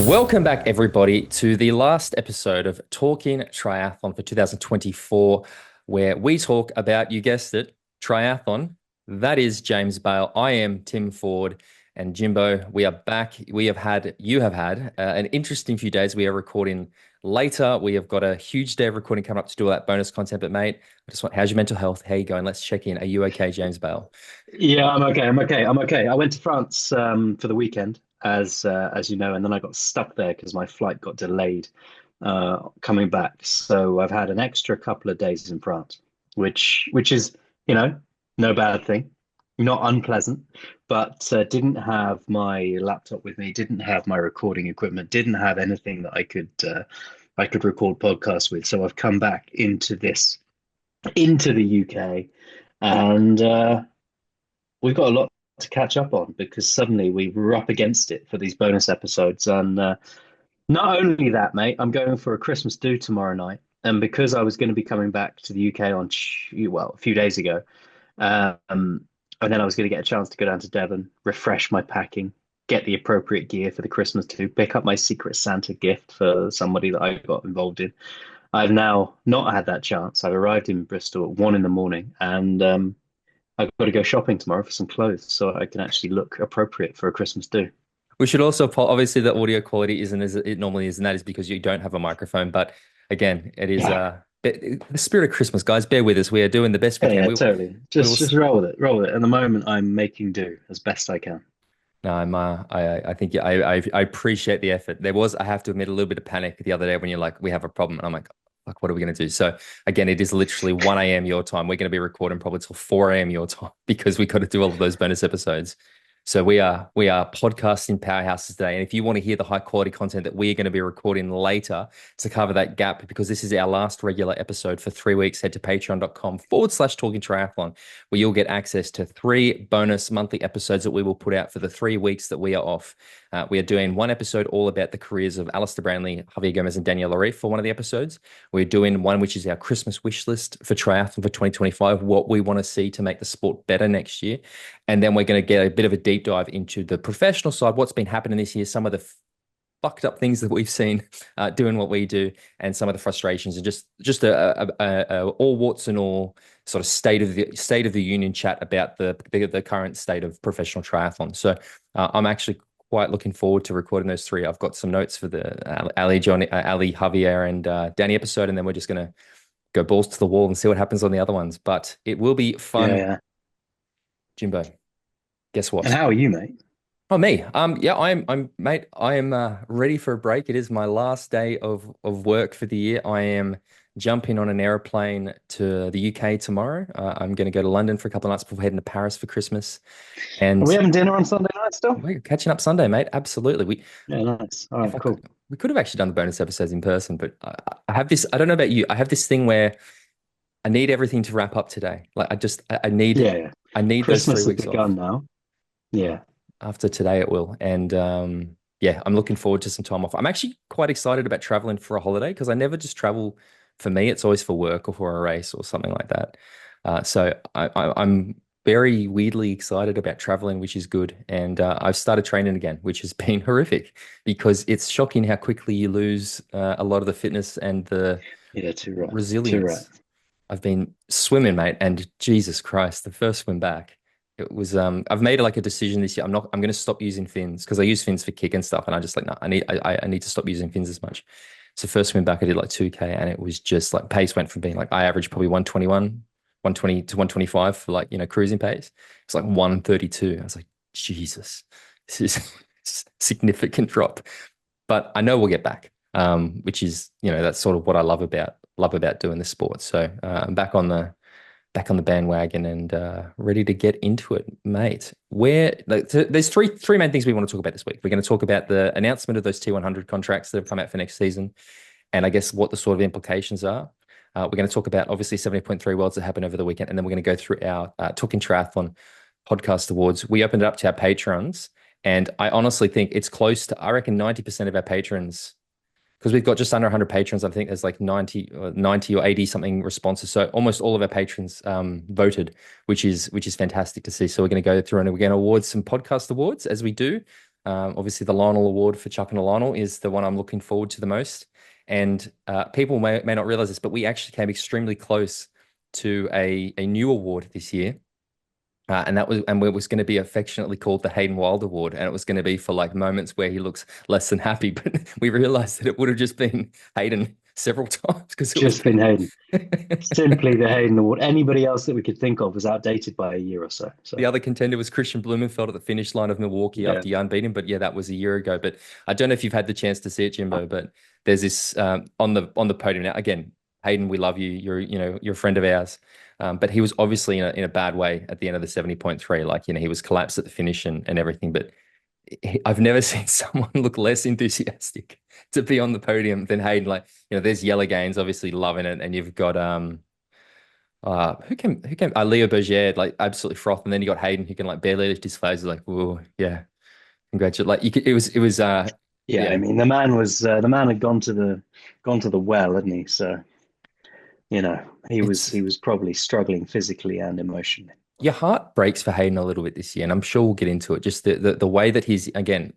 Welcome back, everybody, to the last episode of Talking Triathlon for 2024, where we talk about, you guessed it, triathlon. That is James Bale. I am Tim Ford. And Jimbo, we are back. You have had an interesting few days. We are recording later. We have got a huge day of recording coming up to do all that bonus content. But mate, how's your mental health? How you going? Let's check in. Are you okay, James Bale? Yeah, I'm okay. I'm okay. I went to France for the weekend, as you know, and then I got stuck there because my flight got delayed coming back. So I've had an extra couple of days in France, which is, you know, no bad thing, not unpleasant, but didn't have my laptop with me, didn't have my recording equipment, didn't have anything that I could record podcasts with. So I've come back into the UK and. We've got a lot to catch up on because suddenly we were up against it for these bonus episodes. And not only that, mate, I'm going for a Christmas do tomorrow night. And because I was going to be coming back to the UK a few days ago, and then I was going to get a chance to go down to Devon, refresh my packing, get the appropriate gear for the Christmas do, pick up my Secret Santa gift for somebody that I got involved in. I've now not had that chance. I've arrived in Bristol at 1 in the morning, and I've got to go shopping tomorrow for some clothes so I can actually look appropriate for a Christmas do. We should also, obviously, the audio quality isn't as it normally is, and that is because you don't have a microphone. But again, it is Yeah, the spirit of Christmas, guys. Bear with us. We are doing the best we yeah, can. yeah, We totally. we will. Just roll with it, roll with it. At the moment, I'm making do as best I can. No, I think yeah, I appreciate the effort. There was, I have to admit, a little bit of panic the other day when you're like, we have a problem, and I'm like, what are we going to do? So again, it is literally 1 a.m. your time. We're going to be recording probably till 4 a.m. your time because we got to do all of those bonus episodes. So we are podcasting powerhouses today. And if you want to hear the high quality content that we are going to be recording later to cover that gap, because this is our last regular episode for 3 weeks, head to patreon.com/talking triathlon, where you'll get access to 3 bonus monthly episodes that we will put out for the 3 weeks that we are off. We are doing one episode all about the careers of Alistair Brownlee, Javier Gomez, and Danielle Larif for one of the episodes. We're doing one which is our Christmas wish list for triathlon for 2025, what we want to see to make the sport better next year. And then we're going to get a bit of a deep dive into the professional side, what's been happening this year, some of the fucked up things that we've seen doing what we do, and some of the frustrations, and just a all warts and all sort of state of the union chat about the current state of professional triathlon. So I'm actually quite looking forward to recording those three. I've got some notes for the Ali, Javier, and Danny episode, and then we're just going to go balls to the wall and see what happens on the other ones. But it will be Yeah, fun. yeah. Jimbo, guess And what? how are you, mate? Oh, me. Yeah, mate. I am ready for a break. It is my last day of work for the year. I am jumping on an airplane to the UK tomorrow. I'm going to go to London for a couple of nights before heading to Paris for Christmas, Are we and having dinner on Sunday night still? we're catching up Sunday, mate. Absolutely. Yeah, nice. All If right, I cool. could, we could have actually done the bonus episodes in person, but I have this. I don't know about you. I have this thing where I need everything to wrap up today. Like I need Yeah, yeah. I need those three Christmas has weeks off. begun now. Yeah. After today it will. And yeah, I'm looking forward to some time off. I'm actually quite excited about traveling for a holiday because I never just travel for me. It's always for work or for a race or something like that. So I'm very weirdly excited about traveling, which is good. And I've started training again, which has been horrific because it's shocking how quickly you lose a lot of the fitness and the Yeah, too right. Too right. resilience. I've been swimming, mate, and Jesus Christ, the first swim back, it was I've made like a decision this year. I'm going to stop using fins because I use fins for kick and stuff, and I just like no, I need to stop using fins as much. So first swim back, I did like 2K, and it was just like pace went from being like I averaged probably 120 to 125 for like cruising pace. It's like 132. I was like, Jesus, this is significant drop, but I know we'll get back. Which is that's sort of what I love about doing the sport. So I'm back on the bandwagon and ready to get into it, mate. There's three main things we want to talk about this week. We're going to talk about the announcement of those T100 contracts that have come out for next season, and I guess what the sort of implications are. We're going to talk about obviously 70.3 Worlds that happened over the weekend, and then we're going to go through our Talking Triathlon podcast awards. We opened it up to our patrons, and I honestly think it's close to, I reckon 90% of our patrons, because we've got just under 100 patrons. I think there's like 90 or 80 something responses. So almost all of our patrons voted, which is fantastic to see. So we're going to go through and we're going to award some podcast awards as we do. Obviously, the Lionel Award for Chuck and Lionel is the one I'm looking forward to the most. And people may not realize this, but we actually came extremely close to a new award this year. And it was going to be affectionately called the Hayden Wilde Award, and it was going to be for like moments where he looks less than happy. But we realized that it would have just been Hayden several times because it was Just been Hayden. Simply the Hayden Award. Anybody else that we could think of was outdated by a year or so. the So other contender was Christian Blumenfeld at the finish line of Milwaukee yeah, after you unbeat him. But yeah, that was a year ago. But I don't know if you've had the chance to see it, Jimbo. But there's this on the podium now. Again, Hayden, we love you. You're a friend of ours. But he was obviously in a bad way at the end of the 70.3. Like, he was collapsed at the finish and everything. But I've never seen someone look less enthusiastic to be on the podium than Hayden. Like, there's Jelle Geens obviously loving it, and you've got who came Leo Bergère, like absolutely froth, and then you got Hayden who can like barely lift his face, like, whoa, yeah, congratulations. Like, it was yeah. I yeah. mean, the man had gone to the well, hadn't he? So he It's was probably struggling physically and emotionally. Your heart breaks for Hayden a little bit this year, and I'm sure we'll get into it. Just the way that he's, again,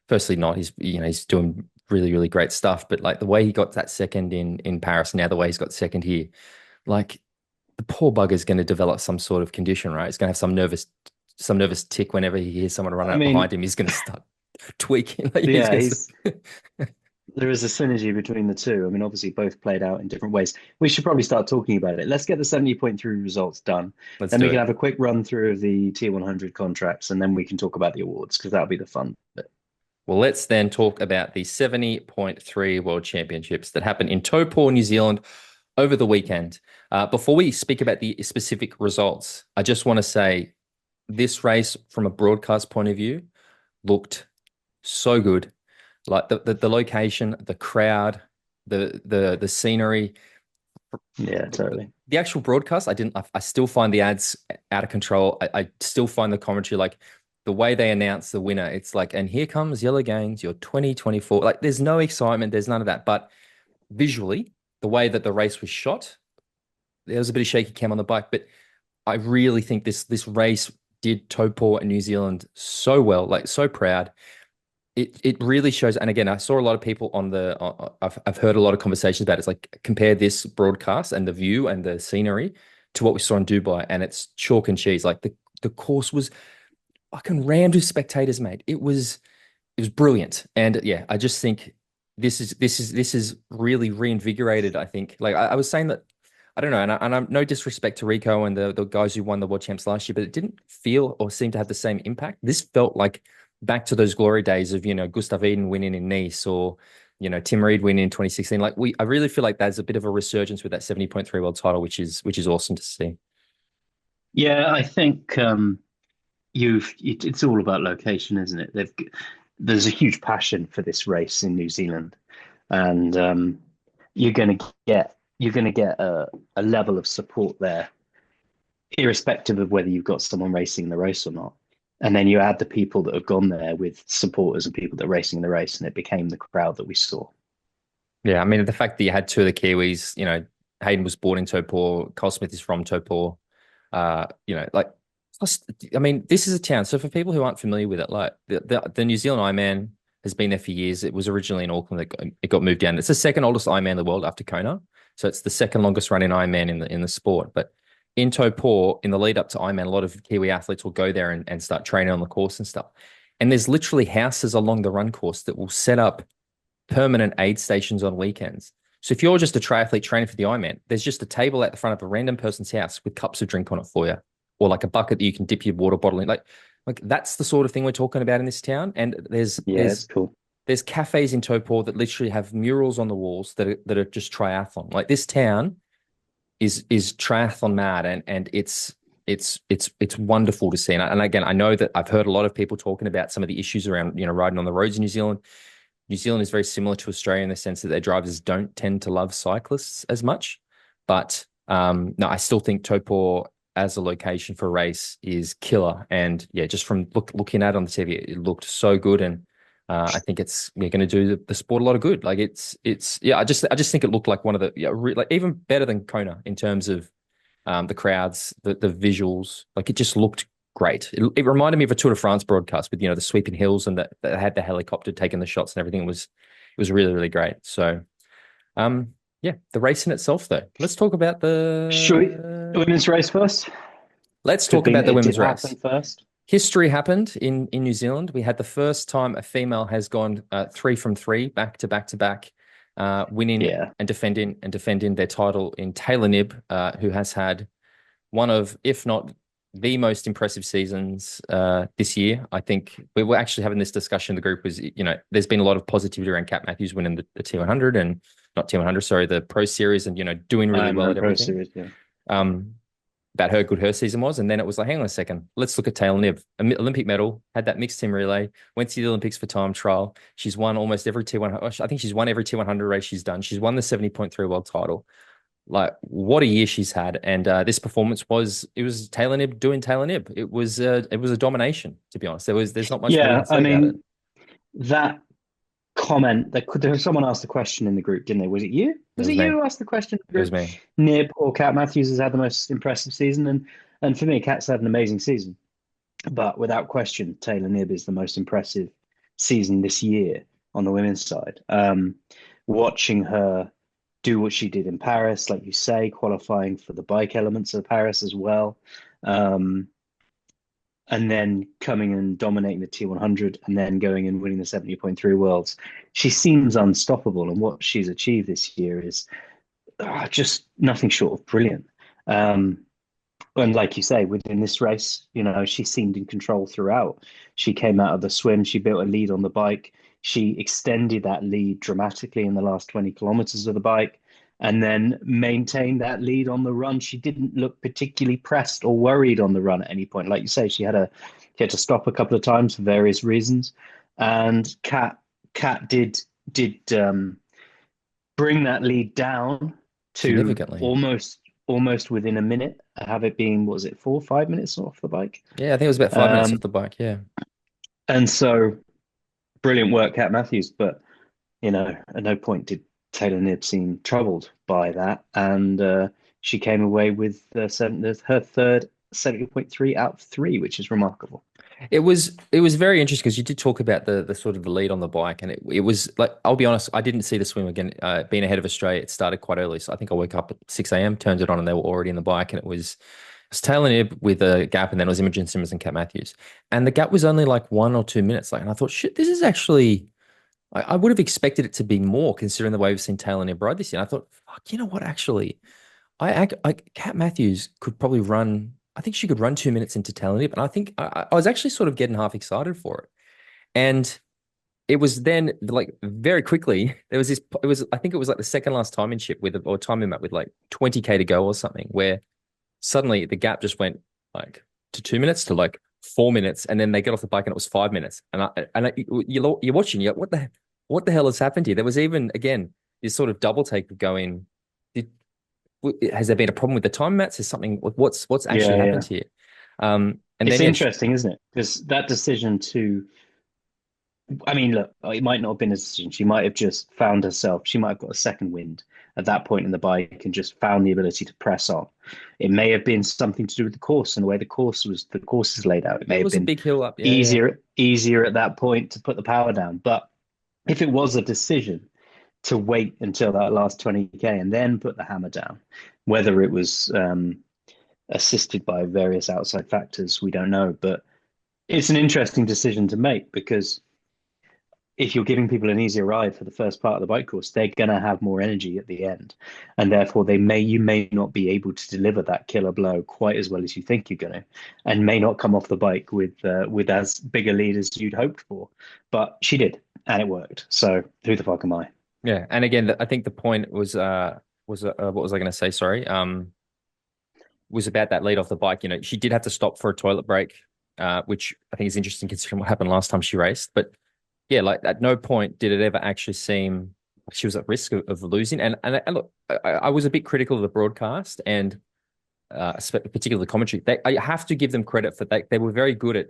firstly not he's doing really really great stuff, but like the way he got that second in Paris, now the way he's got second here, like the poor bugger's going to develop some sort of condition, right? He's going to have some nervous tick whenever he hears someone run I out behind mean, him. He's going to start tweaking. Like he's yeah, going he's to. there is a synergy between the two. I mean, obviously both played out in different ways. We should probably start talking about it. Let's get the 70.3 results done. Let's Then we do can it. have a quick run through of the Tier 100 contracts, and then we can talk about the awards because that'll be the fun bit. Well, let's then talk about the 70.3 World Championships that happened in Taupo, New Zealand over the weekend. Before we speak about the specific results, I just want to say this race, from a broadcast point of view, looked so good. Like the location, the crowd, the scenery, Yeah, the, totally. the actual broadcast. I still find the ads out of control. I still find the commentary, like the way they announce the winner. It's like, and here comes Jelle Geens, your 2024. Like, there's no excitement, there's none of that. But visually, the way that the race was shot, there was a bit of shaky cam on the bike, but I really think this race did Taupo and New Zealand so well, like so proud. It really shows. And again, I saw a lot of people I've heard a lot of conversations about it. It's like, compare this broadcast and the view and the scenery to what we saw in Dubai, and it's chalk and cheese. Like the course was fucking rammed with spectators, mate. It was brilliant. And yeah, I just think this is really reinvigorated. I think, like I was saying that, I don't know, and I'm no disrespect to Rico and the guys who won the world champs last year, but it didn't feel or seem to have the same impact. This felt like back to those glory days of, Gustav Eden winning in Nice, or Tim Reed winning in 2016. Like, I really feel like there's a bit of a resurgence with that 70.3 world title, which is awesome to see. Yeah, I think it's all about location, isn't it? There's a huge passion for this race in New Zealand, and you're gonna get a level of support there, irrespective of whether you've got someone racing the race or not. And then you add the people that have gone there with supporters and people that are racing the race, and it became the crowd that we saw. Yeah, I mean, the fact that you had two of the Kiwis, Hayden was born in Taupo, Cole Smith is from Taupo. Like, plus, I mean, this is a town. So for people who aren't familiar with it, like the New Zealand Ironman has been there for years. It was originally in Auckland. It got moved down. It's the second oldest Ironman in the world after Kona. So it's the second longest running Ironman in the sport. But in Taupo, in the lead up to Ironman, a lot of Kiwi athletes will go there and start training on the course and stuff. And there's literally houses along the run course that will set up permanent aid stations on weekends. So if you're just a triathlete training for the Ironman, there's just a table at the front of a random person's house with cups of drink on it for you, or like a bucket that you can dip your water bottle in. Like that's the sort of thing we're talking about in this town. And there's Yeah, it's there's cool. there's cafes in Taupo that literally have murals on the walls that are just triathlon. Like, this town is triathlon mad, and it's wonderful to see. And again, I know that I've heard a lot of people talking about some of the issues around riding on the roads in New Zealand. New Zealand is very similar to Australia in the sense that their drivers don't tend to love cyclists as much. But no, I still think Taupo as a location for a race is killer. And yeah, just from looking at it on the TV, it looked so good. And I think it's going to do the sport a lot of good. Like, it's yeah, I just think it looked like one of the, yeah, like even better than Kona in terms of the crowds, the visuals. Like, it just looked great. It reminded me of a Tour de France broadcast with, the sweeping hills and that had the helicopter taking the shots and everything. It was really, really great. So, yeah, the race in itself, though. Let's talk about Should we, women's race first? let's Could talk be about the it did women's happen race. first. History happened in New Zealand. We had the first time a female has gone 3 from 3 back to back to back, winning Yeah. and defending their title in Taylor Knibb, who has had one of, if not the most impressive seasons this year. I think we were actually having this discussion in the group was, there's been a lot of positivity around Cat Matthews winning the T100 and not T100, sorry, the Pro Series and, doing really well at Pro everything. Series, yeah. About how good her season was. And then it was like, hang on a second, let's look at Taylor Knibb. Olympic medal, had that mixed team relay, went to the Olympics for time trial. She's won almost every T100. I think she's won every T100 race she's done. She's won the 70.3 world title. Like, what a year she's had. And this performance was Taylor Knibb doing Taylor Knibb. It was a domination, to be honest. There's not much more you can say about it. That comment there was someone asked the question in the group, didn't they? Was it you? Was it you who asked the question? It was me. Knibb or Cat Matthews has had the most impressive season, and for me, Cat's had an amazing season. But without question, Taylor Knibb is the most impressive season this year on the women's side. Watching her do what she did in Paris, like you say, qualifying for the bike elements of Paris as well. And then coming and dominating the T100 and then going and winning the 70.3 Worlds. She seems unstoppable. And what she's achieved this year is just nothing short of brilliant. And like you say, within this race, she seemed in control throughout. She came out of the swim. She built a lead on the bike. She extended that lead dramatically in the last 20 kilometers of the bike and then maintained that lead on the run. She didn't look particularly pressed or worried on the run at any point. Like you say, she had to stop a couple of times for various reasons. And Cat did bring that lead down to significantly, almost within a minute. Have it been, what was it, 4 or 5 minutes off the bike? Yeah, I think it was about 5 minutes off the bike. Yeah. And so brilliant work, Cat Matthews. But, at no point did Taylor Knibb seemed troubled by that, and she came away with her third 70.3 out of 3, which is remarkable. It was very interesting because you did talk about the sort of the lead on the bike, and it was like, I'll be honest, I didn't see the swim again. Being ahead of Australia, it started quite early, so I think I woke up at 6 a.m., turned it on, and they were already in the bike, and it was Taylor Knibb with a gap, and then it was Imogen Simmons and Cat Matthews, and the gap was only like 1 or 2 minutes, and I thought, shit, this is actually. I would have expected it to be more considering the way we've seen Taylor Knibb ride this year. And I thought, fuck, you know what? Actually, Cat Matthews could probably run. I think she could run 2 minutes into Taylor Knibb, and I think I was actually sort of getting half excited for it. And it was then like very quickly there was this. I think it was like the second last timing ship or timing map with like 20K to go or something, where suddenly the gap just went like to 2 minutes to like 4 minutes, and then they get off the bike and it was 5 minutes. And you're watching, you're like, what the hell has happened here? There was even, again, this sort of double take of going, has there been a problem with the time mats? Is something, what's actually happened here? And it's then interesting, isn't it? Because that decision I mean, look, it might not have been a decision. She might have just found herself, she might have got a second wind at that point in the bike and just found the ability to press on. It may have been something to do with the course and the way the course is laid out. It may have been a big hill up. easier at that point to put the power down. But if it was a decision to wait until that last 20K and then put the hammer down, whether it was assisted by various outside factors, we don't know. But it's an interesting decision to make, because if you're giving people an easier ride for the first part of the bike course, they're going to have more energy at the end. And therefore you may not be able to deliver that killer blow quite as well as you think you're going to, and may not come off the bike with as big a lead as you'd hoped for. But she did, and it worked. So who the fuck am I? Yeah. And again, I think the point was what was I going to say? Sorry. Was about that lead off the bike. She did have to stop for a toilet break, which I think is interesting considering what happened last time she raced. But yeah, like at no point did it ever actually seem like she was at risk of losing. And look, I was a bit critical of the broadcast and particularly the commentary. I have to give them credit for that. They were very good at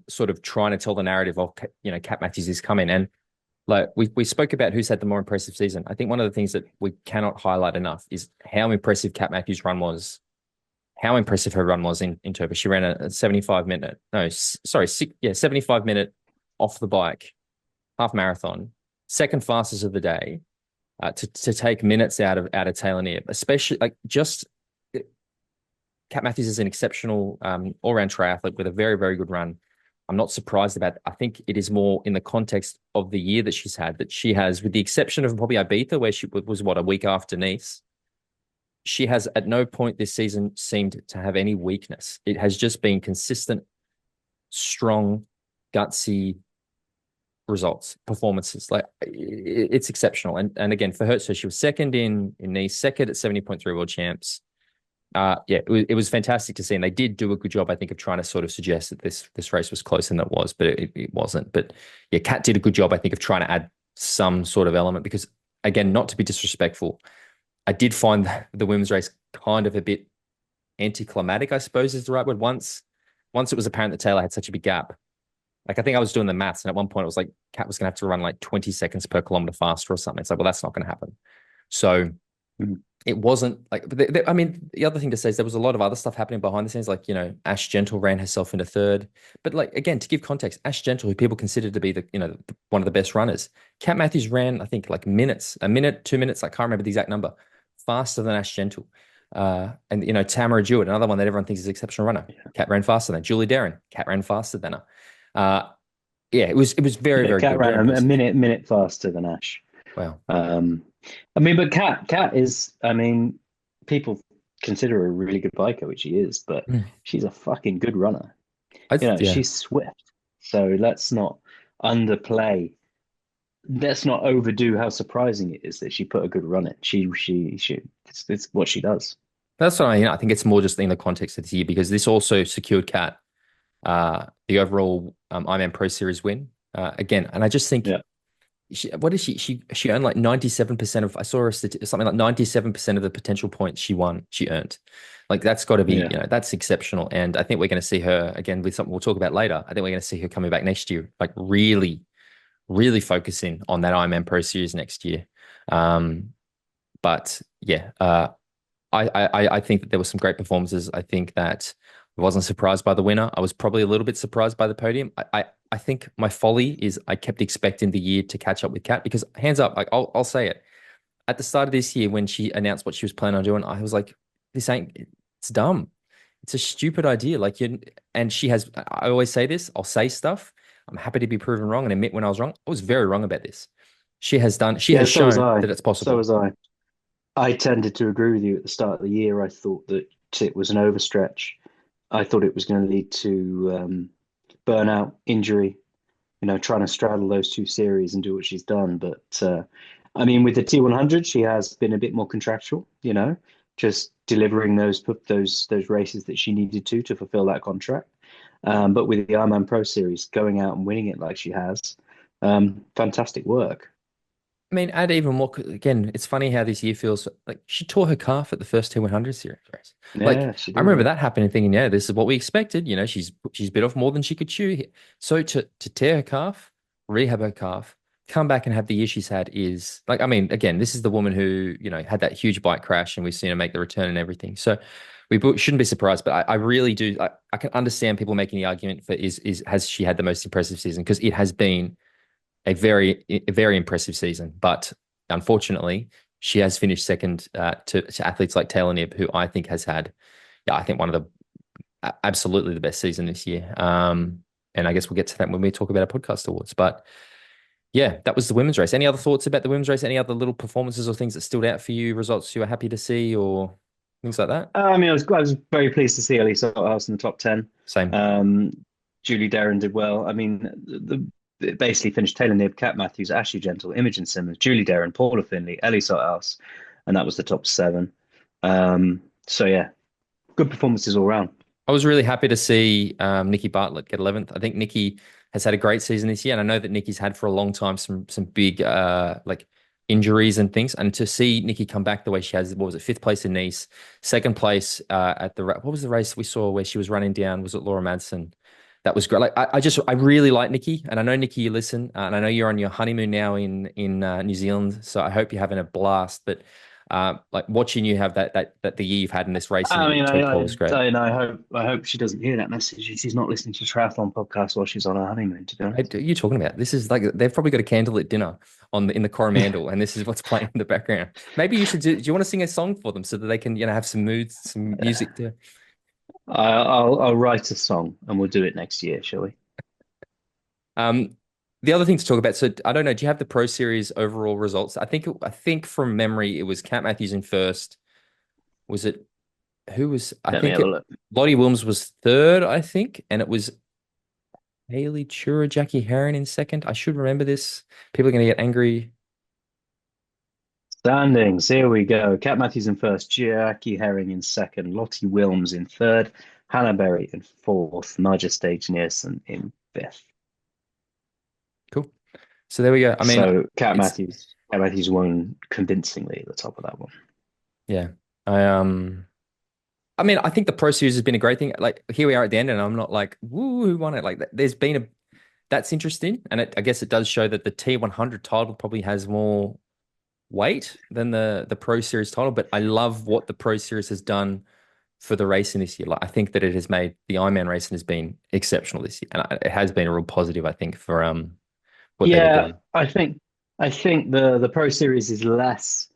sort of trying to tell the narrative of, Cat Matthews is coming. And like we spoke about who's had the more impressive season. I think one of the things that we cannot highlight enough is how impressive Cat Matthews' run was, how impressive her run was in Turbo. She ran a 75 minute, no, sorry, 75 minute off the bike, half marathon, second fastest of the day, to take minutes out of Taylor Knibb, especially like just Kat Matthews is an exceptional all-round triathlete with a very, very good run. I'm not surprised about it. I think it is more in the context of the year that she's had, that she has, with the exception of probably Ibiza, where she was, what, a week after Nice, she has at no point this season seemed to have any weakness. It has just been consistent, strong, gutsy results, performances. Like it's exceptional. And again, for her, so she was second in Nice, second at 70.3 World Champs. Yeah, it was fantastic to see, and they did do a good job, I think, of trying to sort of suggest that this race was closer than it was, but it wasn't. But yeah, Kat did a good job, I think, of trying to add some sort of element because, again, not to be disrespectful, I did find the women's race kind of a bit anticlimactic, I suppose is the right word. Once it was apparent that Taylor had such a big gap, like I think I was doing the maths, and at one point it was like Kat was going to have to run like 20 seconds per kilometer faster or something. It's like, well, that's not going to happen. So. Mm-hmm. It wasn't like, I mean, the other thing to say is there was a lot of other stuff happening behind the scenes. Like, Ash Gentle ran herself into third. But like, again, to give context, Ash Gentle, who people consider to be one of the best runners, Kat Matthews ran, I think, like a minute, 2 minutes, I can't remember the exact number, faster than Ash Gentle. And Tamara Jewett, another one that everyone thinks is an exceptional runner. Yeah. Kat ran faster than her. Julie Darren, Kat ran faster than her. Yeah, it was very, very Kat good. Ran a minute faster than Ash. Wow. I mean, but Kat is, I mean, people consider her a really good biker, which she is, but she's a fucking good runner. She's swift. So let's not underplay. Let's not overdo how surprising it is that she put a good run in. It's what she does. That's what I think it's more just in the context of the year, because this also secured Kat the overall Ironman Pro Series win again. And I just think, what is she earned like 97% of, I saw her something like 97% of the potential points she earned. Like that's got to be, that's exceptional. And I think we're going to see her again with something we'll talk about later. I think we're going to see her coming back next year, like really, really focusing on that Ironman Pro Series next year. But yeah, I think that there were some great performances. I think that I wasn't surprised by the winner. I was probably a little bit surprised by the podium. I think my folly is I kept expecting the year to catch up with Kat, because hands up, like I'll say it. At the start of this year, when she announced what she was planning on doing, I was like, it's dumb. It's a stupid idea. And she has, I always say this, I'll say stuff. I'm happy to be proven wrong and admit when I was wrong. I was very wrong about this. She has shown that it's possible. So was I. I tended to agree with you at the start of the year. I thought that it was an overstretch. I thought it was going to lead to burnout, injury, trying to straddle those two series and do what she's done. But I mean, with the T100, she has been a bit more contractual, just delivering those races that she needed to fulfill that contract. But with the Ironman Pro Series, going out and winning it like she has, fantastic work. I mean, add even more. Again, it's funny how this year feels like she tore her calf at the first T100 series race. Yeah, I remember that happening, thinking, yeah, this is what we expected. She's bit off more than she could chew. So to tear her calf, rehab her calf, come back and have the year she's had is like, I mean, again, this is the woman who had that huge bike crash, and we've seen her make the return and everything. So we shouldn't be surprised. But I really do. I can understand people making the argument for has she had the most impressive season, because it has been a very impressive season, but unfortunately, she has finished second to athletes like Taylor Knibb, who I think has had, I think one of the absolutely the best season this year. And I guess we'll get to that when we talk about our podcast awards. But yeah, that was the women's race. Any other thoughts about the women's race? Any other little performances or things that stood out for you? Results you were happy to see, or things like that? I mean, I was very pleased to see Ellie Salthouse in the top 10. Same. Julie Darren did well. I mean, it basically finished Taylor Knibb, Kat Matthews, Ashley Gentle, Imogen Simmons, Julie Darren, Paula Finley, Ellie Salthouse, and that was the top 7. So yeah, good performances all round. I was really happy to see Nikki Bartlett get 11th. I think Nikki has had a great season this year, and I know that Nikki's had for a long time some big like injuries and things. And to see Nikki come back the way she has, what was it, 5th place in Nice, 2nd place at what was the race we saw where she was running down? Was it Laura Madsen? That was great. Like I really like Nikki, and I know Nikki, you listen, and I know you're on your honeymoon now in New Zealand, so I hope you're having a blast. But Like watching you have that the year you've had in this race I in mean, 2012 was great. I hope she doesn't hear that message. She's not listening to triathlon podcasts while she's on her honeymoon, to be What honest. are you talking about? This is like they've probably got a candlelit dinner in the Coromandel, and this is what's playing in the background. Maybe you should do you want to sing a song for them so that they can, have some moods, some music to I'll write a song and we'll do it next year, shall we? um the other thing to talk about, so I don't know, do you have the Pro Series overall results? I think from memory it was Cat Matthews in first. Was it who was I Let me think have a it look. Lottie Wilms was third, I think, and it was Haley Chura, Jackie Herring in second. I should remember this. People are gonna get angry. Standings, here we go. Cat Matthews in first, Jackie Herring in second, Lottie Wilms in third, Hannah Berry in fourth, Marja Stage Nielsen in fifth. Cool. So there we go. I mean, So it's Cat Matthews won convincingly at the top of that one. yeah. I mean, I think the Pro Series has been a great thing. Like here we are at the end, and I'm not like, woo, who won it? Like there's been that's interesting, and I guess it does show that the T100 title probably has more weight than the Pro Series title. But I love what the Pro Series has done for the racing this year. Like I think that it has made the Ironman racing has been exceptional this year, and it has been a real positive, I think, for what they've been Yeah, doing. I think the Pro Series is less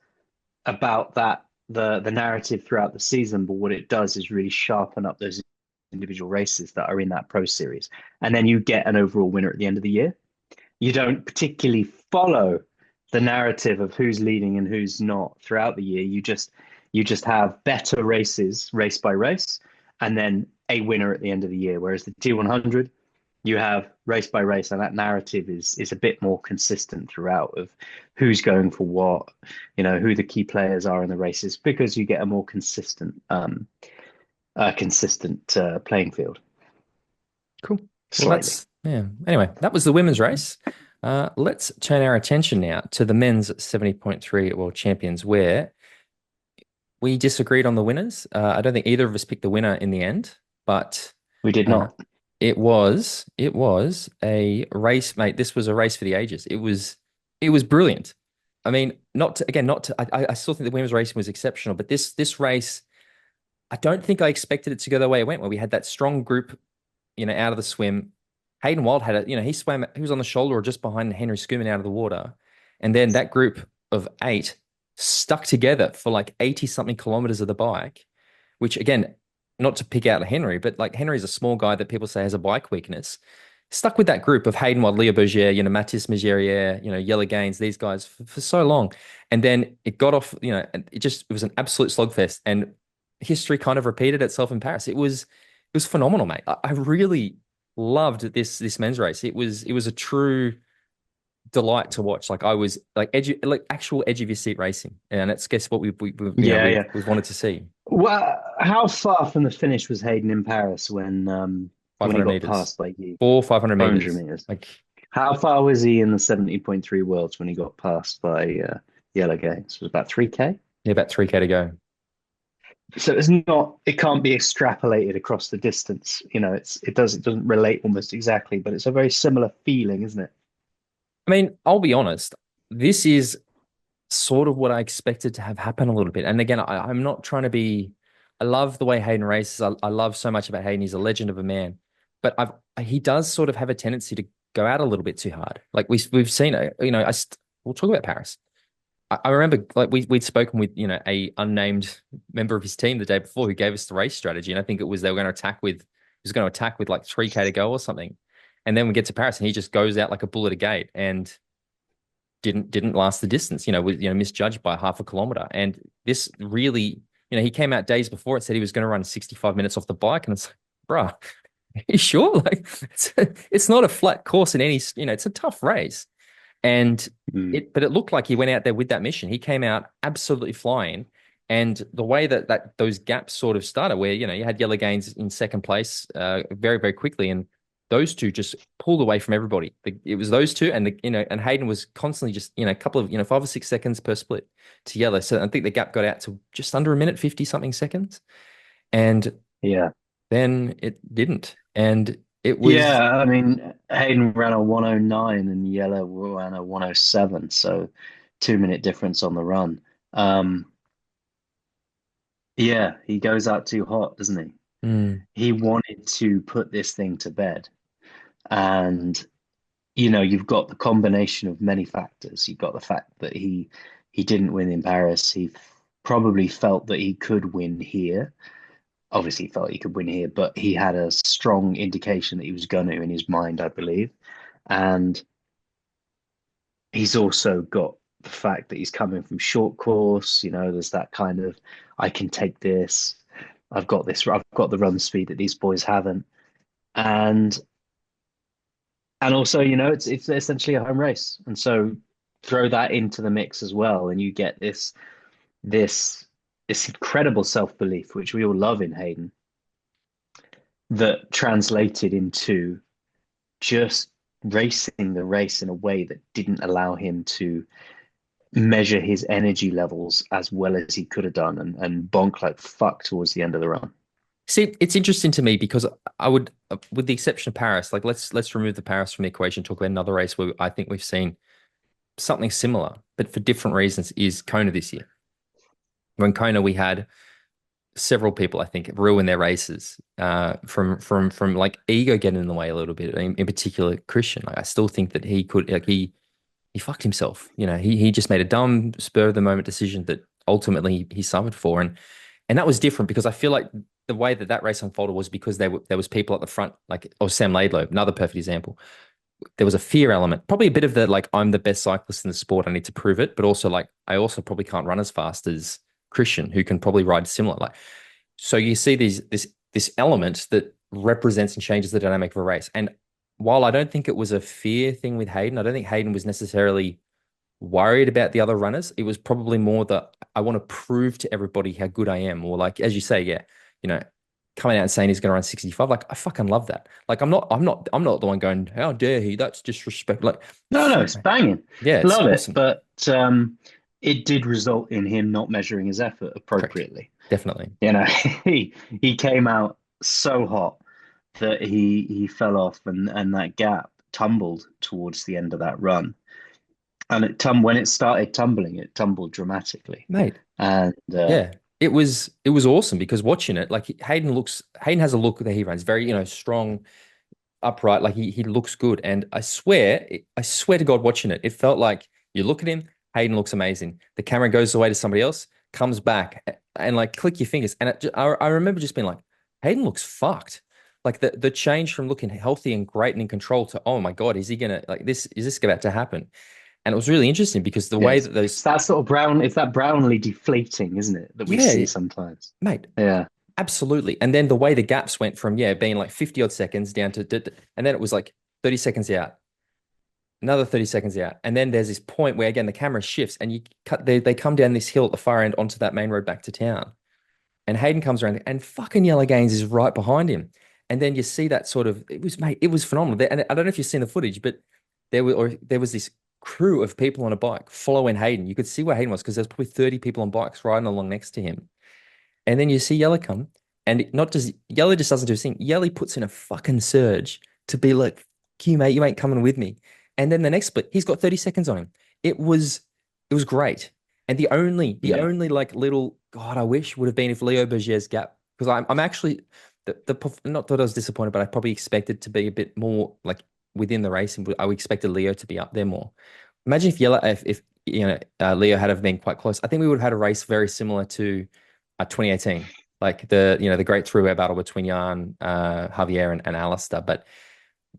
about the narrative throughout the season, but what it does is really sharpen up those individual races that are in that Pro Series, and then you get an overall winner at the end of the year. You don't particularly follow the narrative of who's leading and who's not throughout the year. You just have better races race by race, and then a winner at the end of the year. Whereas the T100, you have race by race, and that narrative is a bit more consistent throughout of who's going for what, who the key players are in the races, because you get a more consistent playing field Cool. Well, slightly. that's yeah. Anyway, that was the women's race. Let's turn our attention now to the men's 70.3 World Champions, where we disagreed on the winners. I don't think either of us picked the winner in the end, but We did uh, not. it was a race, mate. This was a race for the ages. It was brilliant. I mean, not to. I still think the women's racing was exceptional, but this race, I don't think I expected it to go the way it went, where we had that strong group, out of the swim. Hayden Wilde had it, he was on the shoulder or just behind Henry Schumann out of the water. And then that group of eight stuck together for like 80 something kilometers of the bike, which again, not to pick out Henry, but like Henry's a small guy that people say has a bike weakness. Stuck with that group of Hayden Wilde, Leah Bergère, Mathis Megerier, Jelle Geens, these guys for so long. And then it got off, and it was an absolute slugfest. And history kind of repeated itself in Paris. It was phenomenal, mate. I really loved this men's race. It was a true delight to watch. Like I was like actual edge of your seat racing, and it's guess what Yeah, yeah. we've wanted to see. Well, how far from the finish was Hayden in Paris when he 500 got meters, passed by you? 500 400 meters. meters. Like How far was he in the 70.3 worlds when he got passed by Jelle Geens? It was about 3K. yeah, about 3K to go. So it can't be extrapolated across the distance. It doesn't relate almost exactly, but it's a very similar feeling, isn't it? I mean, I'll be honest. This is sort of what I expected to have happen a little bit. And again, I'm not trying to be. I love the way Hayden races. I love so much about Hayden. He's a legend of a man, but he does sort of have a tendency to go out a little bit too hard. Like we've seen it. We'll talk about Paris. I remember like we'd spoken with a unnamed member of his team the day before who gave us the race strategy, and I think it was they were going to attack with he was going to attack with like 3K to go or something, and then we get to Paris and he just goes out like a bull at a gate and didn't last the distance. Was misjudged by half a kilometer, and this really he came out days before and said he was going to run 65 minutes off the bike, and it's like, bruh, are you sure? Like it's not a flat course in any it's a tough race. And Mm. but it looked like he went out there with that mission. He came out absolutely flying. And the way that those gaps sort of started, where, you had Jelle Geens in second place very, very quickly. And those two just pulled away from everybody. It was those two. And, and Hayden was constantly just, a couple of, 5 or 6 seconds per split to Jelle. So I think the gap got out to just under a minute, 50 something seconds. And Yeah. then it didn't. And it was, Yeah, I mean, Hayden ran a 109 and Yella ran a 107, so 2 minute difference on the run. Yeah, he goes out too hot, doesn't he? Mm. He wanted to put this thing to bed. And, you've got the combination of many factors. You've got the fact that he didn't win in Paris. He probably felt that he could win here. Obviously, he felt he could win here, but he had a strong indication that he was going to in his mind, I believe. And he's also got the fact that he's coming from short course. There's that kind of, I can take this. I've got this. I've got the run speed that these boys haven't. And also, it's essentially a home race, and so throw that into the mix as well, and you get this this incredible self-belief, which we all love in Hayden, that translated into just racing the race in a way that didn't allow him to measure his energy levels as well as he could have done, and bonk like fuck towards the end of the run. See, it's interesting to me because I would, with the exception of Paris, like let's remove the Paris from the equation, talk about another race where I think we've seen something similar, but for different reasons, is Kona this year. When Kona, we had several people, I think, ruin their races from like ego getting in the way a little bit. In particular, Christian. Like, I still think that he could, like he fucked himself. He just made a dumb spur of the moment decision that ultimately he suffered for, and that was different because I feel like the way that race unfolded was because there was people at the front, like, or Sam Laidlow, another perfect example. There was a fear element, probably a bit of the like, I'm the best cyclist in the sport, I need to prove it, but also like I also probably can't run as fast as Christian, who can probably ride similar. Like, so you see this element that represents and changes the dynamic of a race. And while I don't think it was a fear thing with Hayden, I don't think Hayden was necessarily worried about the other runners. It was probably more that I want to prove to everybody how good I am, or like, as you say, yeah, you know, coming out and saying he's going to run 65. Like, I fucking love that. Like, I'm not the one going, how dare he? That's disrespect. Like, No, no, fuck, it's man. banging. Yeah, it's Love it. awesome. But it did result in him not measuring his effort Correct. appropriately. Definitely. You know, he came out so hot that he fell off, and that gap tumbled towards the end of that run. And when it started tumbling, it tumbled dramatically. Mate. And Yeah. It was awesome because watching it, like Hayden has a look that he runs very, strong, upright, like he looks good. And I swear to God, watching it, it felt like you look at him, Hayden looks amazing. The camera goes away to somebody else, comes back, and like click your fingers. And I remember just being like, Hayden looks fucked. Like the change from looking healthy and great and in control to, oh my God, is he gonna like this? Is this about to happen? And it was really interesting because the way yes, that it's those, that sort of brown, it's that brownly deflating, isn't it, that we yeah, see sometimes. mate, Yeah. absolutely. And then the way the gaps went from, yeah, being like 50 odd seconds down to, and then it was like 30 seconds out, another 30 seconds out. And then there's this point where, again, the camera shifts and they come down this hill at the far end onto that main road back to town. And Hayden comes around and fucking Jelle Geens is right behind him. And then you see that sort of, mate, it was phenomenal. And I don't know if you've seen the footage, but there was this crew of people on a bike following Hayden. You could see where Hayden was because there's probably 30 people on bikes riding along next to him. And then you see Yella come, and not just Yella just doesn't do a thing. Yella puts in a fucking surge to be like, you mate, you ain't coming with me. And then the next split, he's got 30 seconds on him. It was great. And Yeah. the only like little God, I wish would have been if Leo Bergère's gap, because I'm actually not that I was disappointed, but I probably expected to be a bit more like within the race, and I expected Leo to be up there more. Imagine if Yella, if Leo had have been quite close. I think we would have had a race very similar to 2018, like the great three-way battle between Jan, Javier, and Alistair. But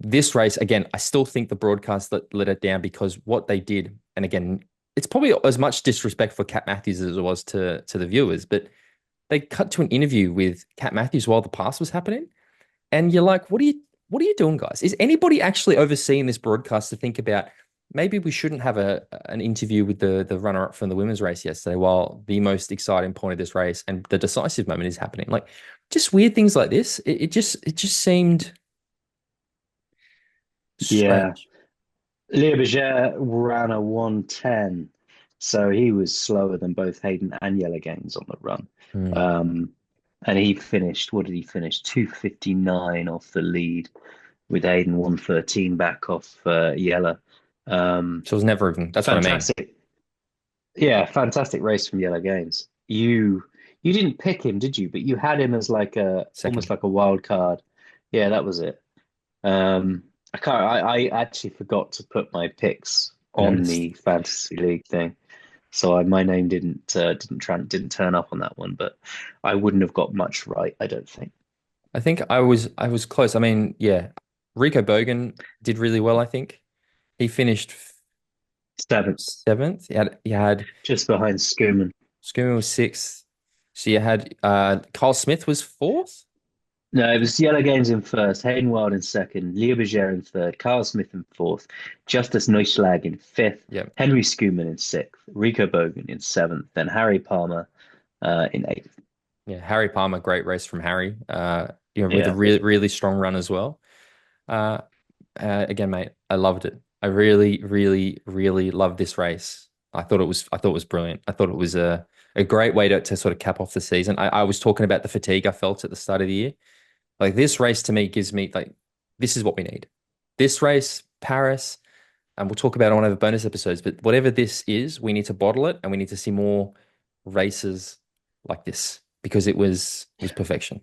this race, again, I still think the broadcast let it down because what they did, and again, it's probably as much disrespect for Cat Matthews as it was to the viewers, but they cut to an interview with Cat Matthews while the pass was happening, and you're like, what are you doing, guys? Is anybody actually overseeing this broadcast to think about maybe we shouldn't have an interview with the runner-up from the women's race yesterday while the most exciting point of this race and the decisive moment is happening? Like, just weird things like this. It just seemed Yeah. strange. Leo Bergère ran a 1:10, so he was slower than both Hayden and Jelle Geens on the run. Hmm. Um, and he finished, what did he finish? 2:59 off the lead, with Hayden 1:13 back off Jelle. Um, So it was never even. That's what I mean. fantastic. Yeah, fantastic race from Jelle Geens. You didn't pick him, did you? But you had him as like a almost second. like a wild card. Yeah, that was it. I can't. I actually forgot to put my picks I on noticed. the fantasy league thing, so my name didn't turn up on that one. But I wouldn't have got much right, I don't think. I think I was close. I mean, yeah, Rico Bogan did really well, I think. He finished Seventh, seventh. You had just behind Schoeman. Schooner was sixth. So you had Carl Smith was fourth. No, it was Jelle Geens in first, Hayden Wilde in second, Leo Bergère in third, Carl Smith in fourth, Justus Neuschlag in fifth, Yeah. Henry Schoeman in sixth, Rico Bogan in seventh, then Harry Palmer in eighth. Yeah. Harry Palmer, great race from Harry. With a Yeah, really, really strong run as well. Uh, again, mate, I loved it. I really, really, really loved this race. I thought it was brilliant. I thought it was a great way to sort of cap off the season. I was talking about the fatigue I felt at the start of the year. Like this race to me gives me like this is what we need. This race, Paris, and we'll talk about it on one of the bonus episodes, but whatever this is, we need to bottle it and we need to see more races like this because it was perfection.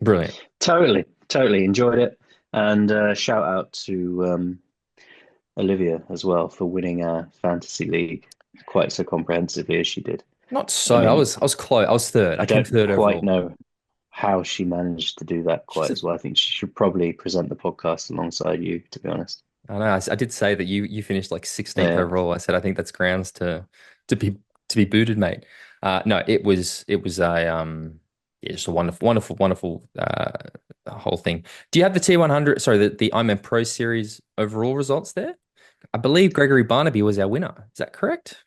Brilliant. totally enjoyed it. And shout out to Olivia as well for winning our fantasy league quite so comprehensively as she did. Not I so. I mean, was I was close. I was third. I I came don't third quite overall. know how she managed to do that She's quite as well. I think she should probably present the podcast alongside you, to be honest. I know. I did say that you finished like 16th Yeah. overall. I said I think that's grounds to be to be booted, mate. No, it was a yeah, just a wonderful, wonderful, wonderful whole thing. Do you have the T100? Sorry, the Ironman Pro Series overall results there? I believe Gregory Barnaby was our winner. Is that correct?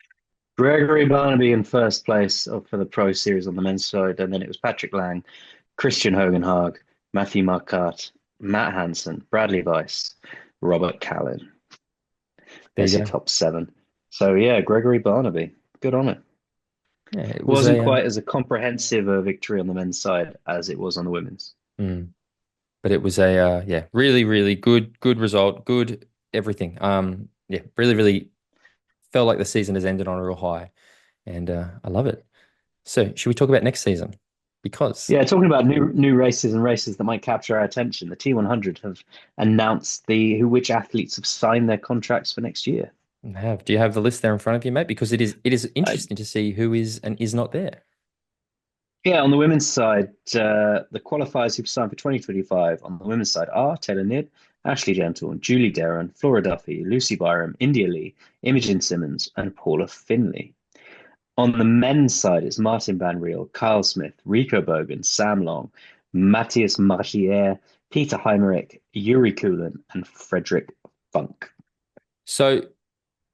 Gregory Barnaby in first place for the Pro Series on the men's side, and then it was Patrick Lang, Christian Hogenhaug, Matthew Marquardt, Matt Hansen, Bradley Weiss, Robert Callan. There There's you your go. top seven. So yeah, Gregory Barnaby, good on it. Yeah, it was Wasn't a quite as a comprehensive victory on the men's side as it was on the women's. mm, but it was a yeah, really, really good result, good everything. Yeah, really, really felt like the season has ended on a real high, and I love it. So, should we talk about next season? Because Yeah, talking about new races and races that might capture our attention, the T100 have announced the who which athletes have signed their contracts for next year. do you have the list there in front of you, mate? Because it is I, interesting to see who is and is not there. yeah, on the women's side, the qualifiers who've signed for 2025 on the women's side are Taylor Knibb, Ashley Gentle, Julie Derron, Flora Duffy, Lucy Byram, India Lee, Imogen Simmons, and Paula Finley. On the men's side, it's Martin Van Riel, Kyle Smith, Rico Bogan, Sam Long, Matthias Marchier, Peter Heimerich, Yuri Kulin, and Frederick Funk. So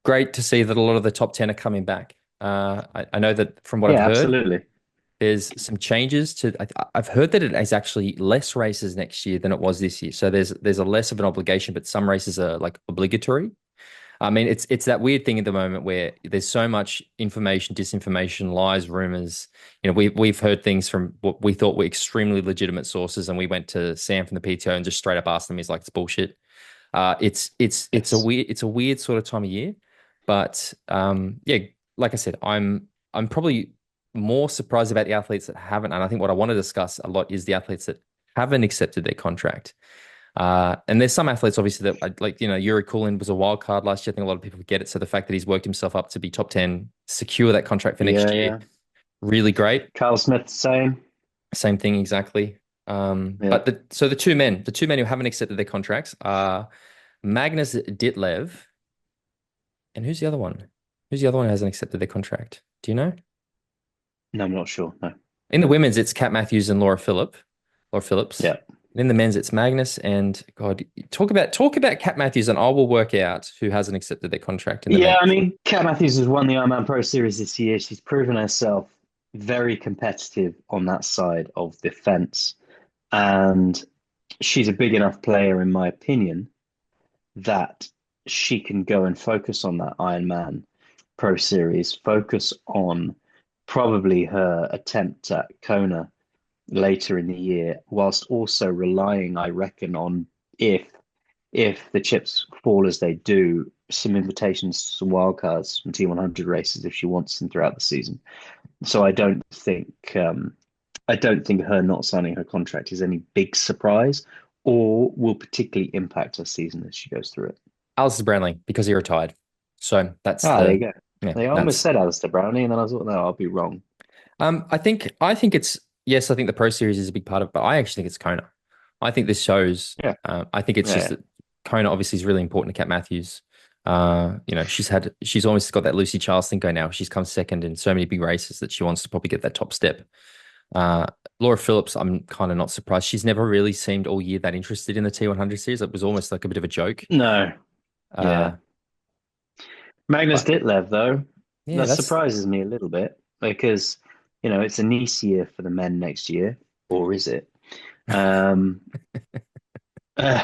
great to see that a lot of the top 10 are coming back. I know that from what I've Yeah, heard, absolutely. there's some changes to. I've heard that it is actually less races next year than it was this year. So there's a less of an obligation, but some races are like obligatory. I mean, it's that weird thing at the moment where there's so much information, disinformation, lies, rumors. We've heard things from what we thought were extremely legitimate sources, and we went to Sam from the PTO and just straight up asked him. He's like, "It's bullshit." It's Yes. a weird sort of time of year, but yeah, like I said, I'm probably more surprised about the athletes that haven't, and I think what I want to discuss a lot is the athletes that haven't accepted their contract. And there's some athletes, obviously, that like, Yuri Kulin was a wild card last year. I think a lot of people forget it. So the fact that he's worked himself up to be top 10, secure that contract for Yeah, next year, yeah. really great. Carl Smith, same. Same thing exactly. Yeah. But the two men who haven't accepted their contracts are Magnus Ditlev, and who's the other one? Who's the other one who hasn't accepted their contract? Do you know? No, I'm not sure. No. In the women's, it's Kat Matthews and Laura Phillips. Yeah. In the men's, it's Magnus and God. Talk about Kat Matthews, and I will work out who hasn't accepted their contract in the Yeah, I men's. mean, Kat Matthews has won the Ironman Pro Series this year. She's proven herself very competitive on that side of the fence. And she's a big enough player, in my opinion, that she can go and focus on that Ironman Pro Series, focus on probably her attempt at Kona later in the year, whilst also relying, I reckon, on if if the chips fall as they do, some invitations, some wildcards, some T100 races if she wants them throughout the season. So I don't think her not signing her contract is any big surprise or will particularly impact her season as she goes through it. Alistair Brownlee, because he retired. So that's Ah, there you go. yeah, They almost that's said Alistair Brownie, and then I thought, no, I'll be wrong. I think it's yes, I think the Pro Series is a big part of it, but I actually think it's Kona. I think this shows. Yeah, I think it's just yeah, that Kona obviously is really important to Kat Matthews. She's almost got that Lucy Charles thing going now. She's come second in so many big races that she wants to probably get that top step. Uh, Laura Phillips, I'm kind of not surprised. She's never really seemed all year that interested in the T100 series. It was almost like a bit of a joke. no, yeah. Uh, Magnus but Ditlev, though, yeah, that that's surprises me a little bit because, it's a Nice year for the men next year, or is it? Um, uh,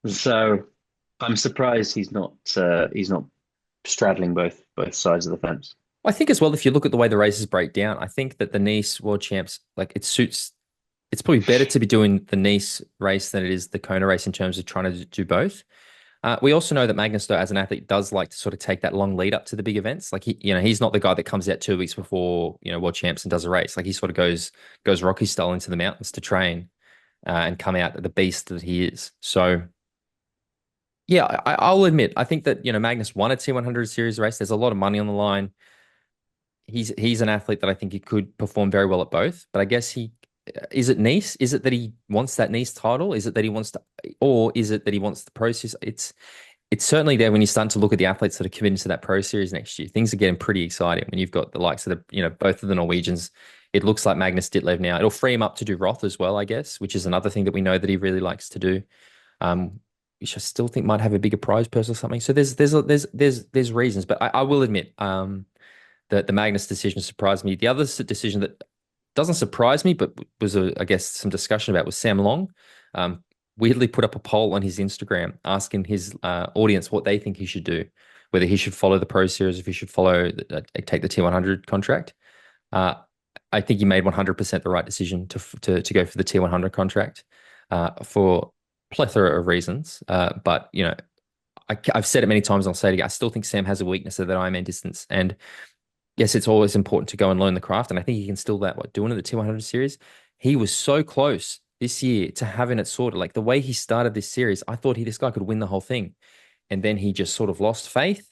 so I'm surprised he's not straddling both sides of the fence. I think as well, if you look at the way the races break down, I think that the Nice World Champs, like it suits, it's probably better to be doing the Nice race than it is the Kona race in terms of trying to do both. We also know that Magnus, though, as an athlete, does like to sort of take that long lead up to the big events. Like he's not the guy that comes out 2 weeks before, World Champs and does a race. Like he sort of goes Rocky style into the mountains to train and come out the beast that he is. So yeah, I'll admit, I think that, Magnus won a T100 series race. There's a lot of money on the line. He's an athlete that I think he could perform very well at both. But I guess is it Nice? Is it that he wants that Nice title? Is it that he wants to, or is it that he wants the Pro Series? It's certainly there when you start to look at the athletes that are committed to that Pro Series next year. Things are getting pretty exciting when you've got the likes of both of the Norwegians. It looks like Magnus Ditlev now. It'll free him up to do Roth as well, I guess, which is another thing that we know that he really likes to do. Which I still think might have a bigger prize purse or something. So there's reasons, but I will admit, that the Magnus decision surprised me. The other decision that doesn't surprise me, but was I guess some discussion about was Sam Long. Weirdly put up a poll on his Instagram asking his audience what they think he should do, whether he should follow the Pro Series, if he should take the T100 contract. I think he made 100% the right decision to go for the T100 contract for plethora of reasons. But I've said it many times. I'll say it again. I still think Sam has a weakness of that Ironman distance, and yes, it's always important to go and learn the craft, and I think he can still doing it the T100 series. He was so close this year to having it sorted. Like the way he started this series, I thought this guy could win the whole thing, and then he just sort of lost faith.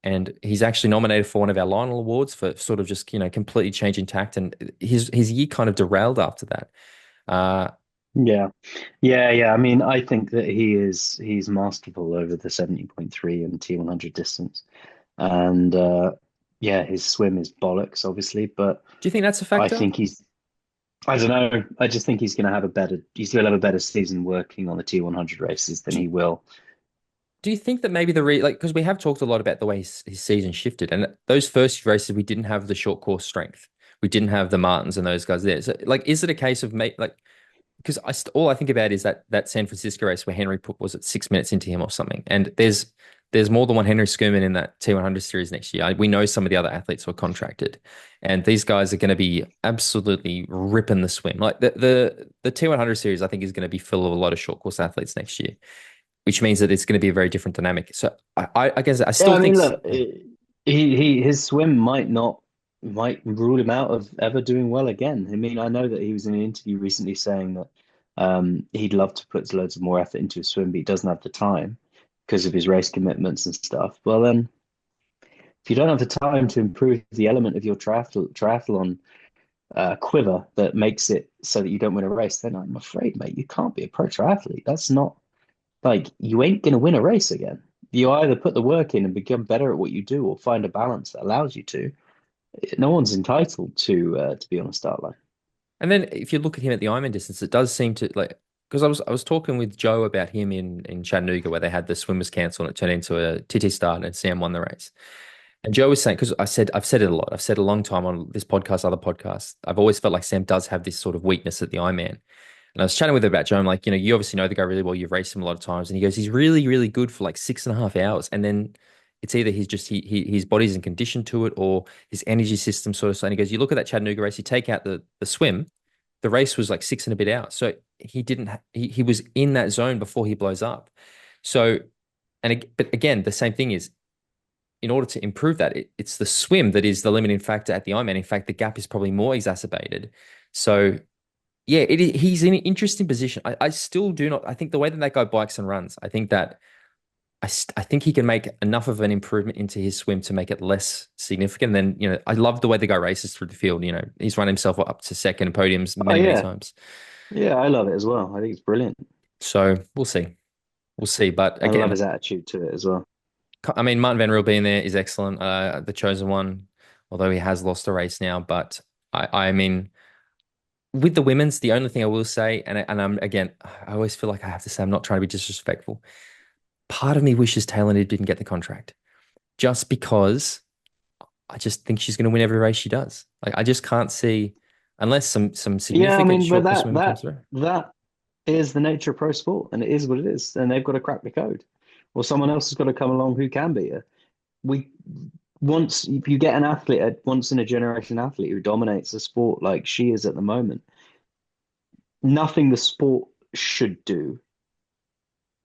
And he's actually nominated for one of our Lionel Awards for sort of just completely changing tact, and his year kind of derailed after that. Yeah. Yeah. I mean, I think that he's masterful over the 70.3 and T100 distance. And yeah, his swim is bollocks, obviously, but Do you think that's a I factor? think I don't know. I just think he's going to have a better season working on the T100 races than Do you, he will. do you think that maybe because we have talked a lot about the way his season shifted, and those first few races we didn't have the short course strength, we didn't have the Martins and those guys there. So, like, is it a case of because all I think about is that San Francisco race where Henry was it 6 minutes into him or something, and there's more than one Henry Schumann in that T100 series next year. We know some of the other athletes who are contracted, and these guys are going to be absolutely ripping the swim. Like the T100 series, I think is going to be full of a lot of short course athletes next year, which means that it's going to be a very different dynamic. So I guess I Yeah, still I think mean, look, his swim might rule him out of ever doing well again. I mean, I know that he was in an interview recently saying that he'd love to put loads of more effort into his swim, but he doesn't have the time because of his race commitments and stuff. Well, then, if you don't have the time to improve the element of your triathlon quiver that makes it so that you don't win a race, then I'm afraid, mate, you can't be a pro triathlete. That's not like you ain't gonna win a race again. You either put the work in and become better at what you do, or find a balance that allows you to. No one's entitled to be on a start line. And then if you look at him at the Ironman distance, it does seem to because I was talking with Joe about him in Chattanooga where they had the swimmers cancel and it turned into a TT start and Sam won the race. And Joe was saying, because I've said it a lot. I've said it a long time on this podcast, other podcasts. I've always felt like Sam does have this sort of weakness at the Ironman. And I was chatting with him about Joe. I'm like, you obviously know the guy really well. You've raced him a lot of times. And he goes, he's really, really good for like 6.5 hours. And then it's either his body's in condition to it or his energy system sort of. So, and he goes, you look at that Chattanooga race, you take out the swim, the race was like 6 and a bit hours. So he didn't, he was in that zone before he blows up. So but again, the same thing is in order to improve that, it's the swim that is the limiting factor at the Ironman. In fact, the gap is probably more exacerbated. So yeah, he's in an interesting position. I still do not. I think the way that guy bikes and runs, I think that I think he can make enough of an improvement into his swim to make it less significant. And then, I love the way the guy races through the field. He's run himself up to second podiums Oh many, many yeah, times. yeah, I love it as well. I think it's brilliant. So we'll see. We'll see. But I love again, his attitude to it as well. I mean, Martin Van Riel being there is excellent. The chosen one, although he has lost a race now. But I mean, with the women's, the only thing I will say, and I'm again, I always feel like I have to say I'm not trying to be disrespectful. Part of me wishes Taylor Knibb didn't get the contract, just because I just think she's going to win every race she does. Like I just can't see, unless some Yeah, I significant mean, but short course that women comes that through. that is the nature of pro sport, and it is what it is, and they've got to crack the code, or someone else has got to come along who can beat her. We Once if you get an athlete, a once in a generation athlete who dominates the sport like she is at the moment, nothing the sport should do.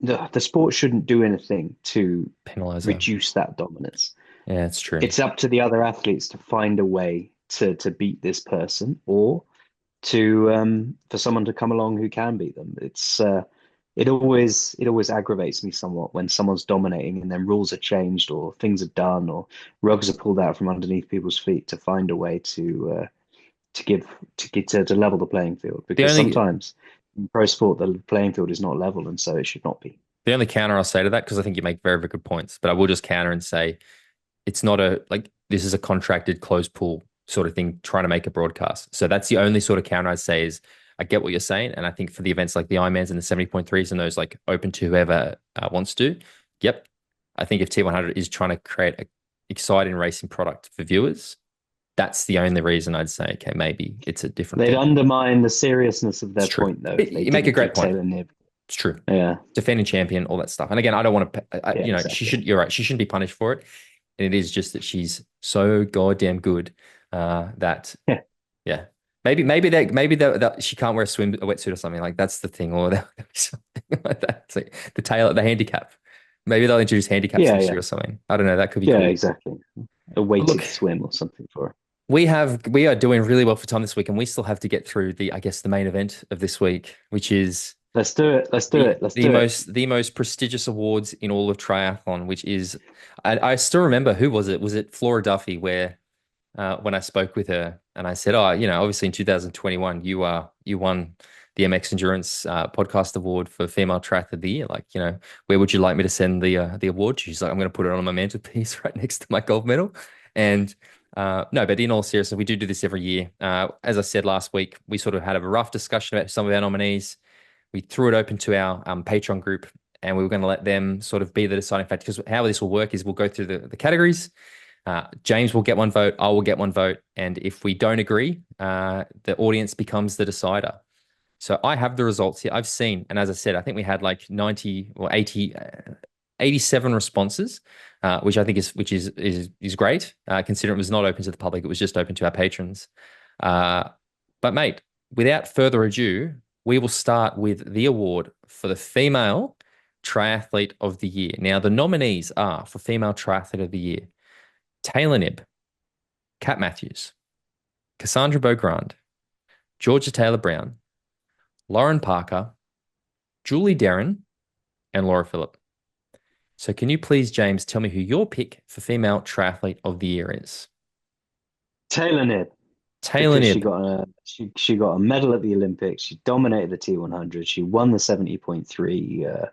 The sport shouldn't do anything to Penalize her. reduce that dominance. Yeah, it's true. It's up to the other athletes to find a way to beat this person, or to for someone to come along who can beat them. It always aggravates me somewhat when someone's dominating and then rules are changed or things are done or rugs are pulled out from underneath people's feet to find a way to give to get to level the playing field, The because only sometimes in pro sport the playing field is not level, and so it should not be. the only counter I'll say to that, because I think you make very, very good points, but I will just counter and say it's not this is a contracted closed pool sort of thing trying to make a broadcast. So that's the only sort of counter I'd say is I get what you're saying. And I think for the events like the Ironmans and the 70.3s and those like open to whoever wants to, yep. I think if T100 is trying to create an exciting racing product for viewers, that's the only reason I'd say, okay, maybe it's a different They'd thing. undermine the seriousness of It's their true. point though if they You make a didn't give great point. Taylor Knibb. It's true. Yeah, Defending champion, all that stuff. And again, I don't want to, yeah, she exactly. should, you're right. She shouldn't be punished for it. And it is just that she's so goddamn good that, Yeah, yeah. Maybe that she can't wear a wetsuit or something like that's the thing, or that would be something like that. It's like the handicap. Maybe they'll introduce handicaps yeah, next yeah, year or something. I don't know. That could be yeah, cool. exactly. A But look, weighted swim or something for her. we are doing really well for time this week, and we still have to get through I guess, the main event of this week, which is Let's do it. Let's do the it. Let's the do it. most prestigious awards in all of triathlon, which is I still remember who was it? Was it Flora Duffy? Where when I spoke with her and I said, "Oh, obviously in 2021 you won the MX Endurance Podcast Award for Female Triathlete of the Year. Like, where would you like me to send the award?" She's like, "I'm going to put it on my mantelpiece right next to my gold medal." And no, but in all seriousness, we do this every year. As I said last week, we sort of had a rough discussion about some of our nominees. We threw it open to our Patreon group, and we were going to let them sort of be the deciding factor. Because how this will work is we'll go through the categories. James will get one vote. I will get one vote. And if we don't agree, the audience becomes the decider. So I have the results here. I've seen, and as I said, I think we had like 90 or 80, 87 responses, which I think is great, considering it was not open to the public. It was just open to our patrons. But mate, without further ado, we will start with the award for the Female Triathlete of the Year. Now, the nominees are for Female Triathlete of the Year: Taylor Knibb, Kat Matthews, Cassandra Beaugrand, Georgia Taylor Brown, Lauren Parker, Julie Derrin, and Laura Phillip. So can you please, James, tell me who your pick for Female Triathlete of the Year is? Taylor Knibb, Taylor because Knibb. she got a medal at the Olympics. She dominated the T100. She won the 70.3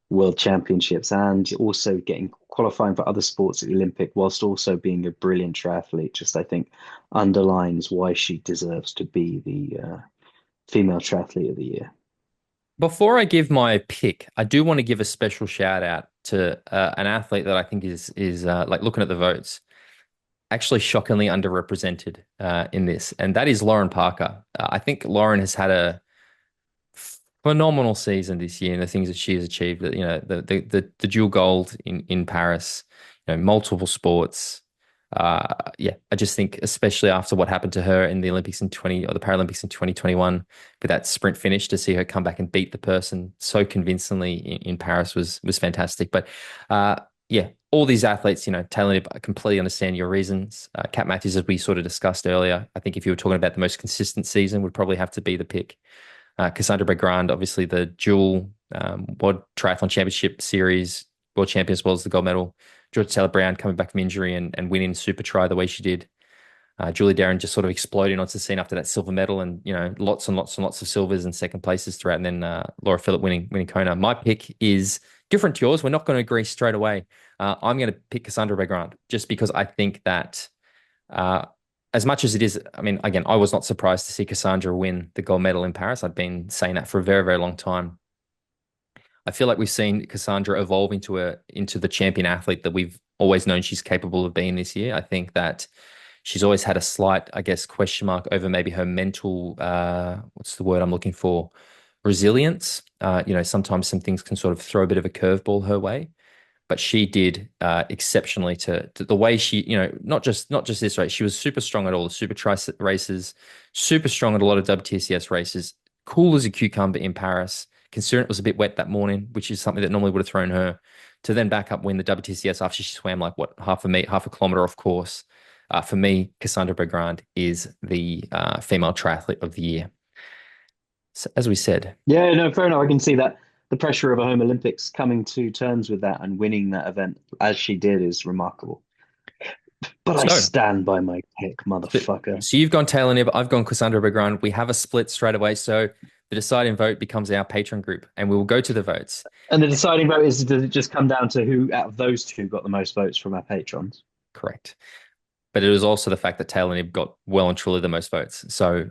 World Championships, and also getting qualifying for other sports at the Olympic, whilst also being a brilliant triathlete. Just I think underlines why she deserves to be the female triathlete of the year. Before I give my pick, I do want to give a special shout out to an athlete that I think is like looking at the votes, actually shockingly underrepresented in this, and that is Lauren Parker. I think Lauren has had a phenomenal season this year and the things that she has achieved. The dual gold in Paris, multiple sports. Yeah, I just think, especially after what happened to her in the Olympics in 20 or the Paralympics in 2021, with that sprint finish, to see her come back and beat the person so convincingly in Paris was fantastic. But yeah, all these athletes, Taylor Knibb, I completely understand your reasons. Kat Matthews, as we sort of discussed earlier, I think if you were talking about the most consistent season, would probably have to be the pick. Cassandra Bergère, obviously the dual World Triathlon Championship Series world champion as well as the gold medal. George Taylor Brown coming back from injury and winning Super Tri the way she did. Julie Darren just sort of exploding onto the scene after that silver medal, and lots and lots and lots of silvers and second places throughout. And then Laura Philipp winning Kona. My pick is different to yours. We're not going to agree straight away. I'm going to pick Cassandra Bergère just because I think that as much as it is, I mean, again, I was not surprised to see Cassandra win the gold medal in Paris. I'd been saying that for a very, very long time. I feel like we've seen Cassandra evolve into the champion athlete that we've always known she's capable of being this year. I think that she's always had a slight, I guess, question mark over maybe her mental, what's the word I'm looking for? Resilience. Sometimes some things can sort of throw a bit of a curveball her way, but she did exceptionally to the way she, not just this race. She was super strong at all the super tri races, super strong at a lot of WTCS races, cool as a cucumber in Paris. Considering it was a bit wet that morning, which is something that normally would have thrown her, to then back up win the WTCS after she swam like what, half a kilometer off course. For me, Cassandra Bergère is the female triathlete of the year. So, as we said, Yeah, no, fair enough. I can see that the pressure of a home Olympics, coming to terms with that and winning that event as she did, is remarkable. But I so stand by my pick, so motherfucker. so you've gone Taylor Knibb, I've gone Cassandra Bergère. We have a split straight away. So the deciding vote becomes our patron group, and we will go to the votes. And the deciding vote is, does it just come down to who out of those two got the most votes from our patrons? Correct. But it was also the fact that Taylor Knibb got well and truly the most votes. So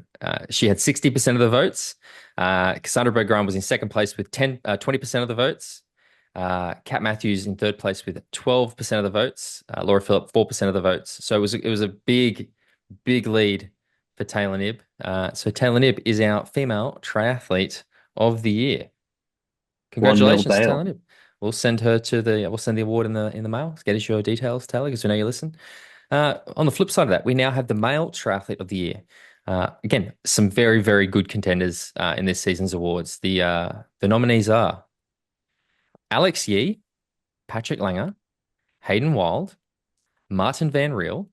she had 60% of the votes. Cassandra Bergère was in second place with 20% of the votes. Kat Matthews in third place with 12% of the votes. Laura Philipp, 4% of the votes. So it was a big, big lead for Taylor Knibb. So Taylor Knibb is our female triathlete of the year. 1-0 Congratulations, Taylor Dale. Knibb. We'll send the award in the mail. Get us your details, Taylor, because we know you listen. On the flip side of that, we now have the male triathlete of the year. Again, some very, very good contenders in this season's awards. The nominees are Alex Yee, Patrick Langer, Hayden Wilde, Martin Van Riel,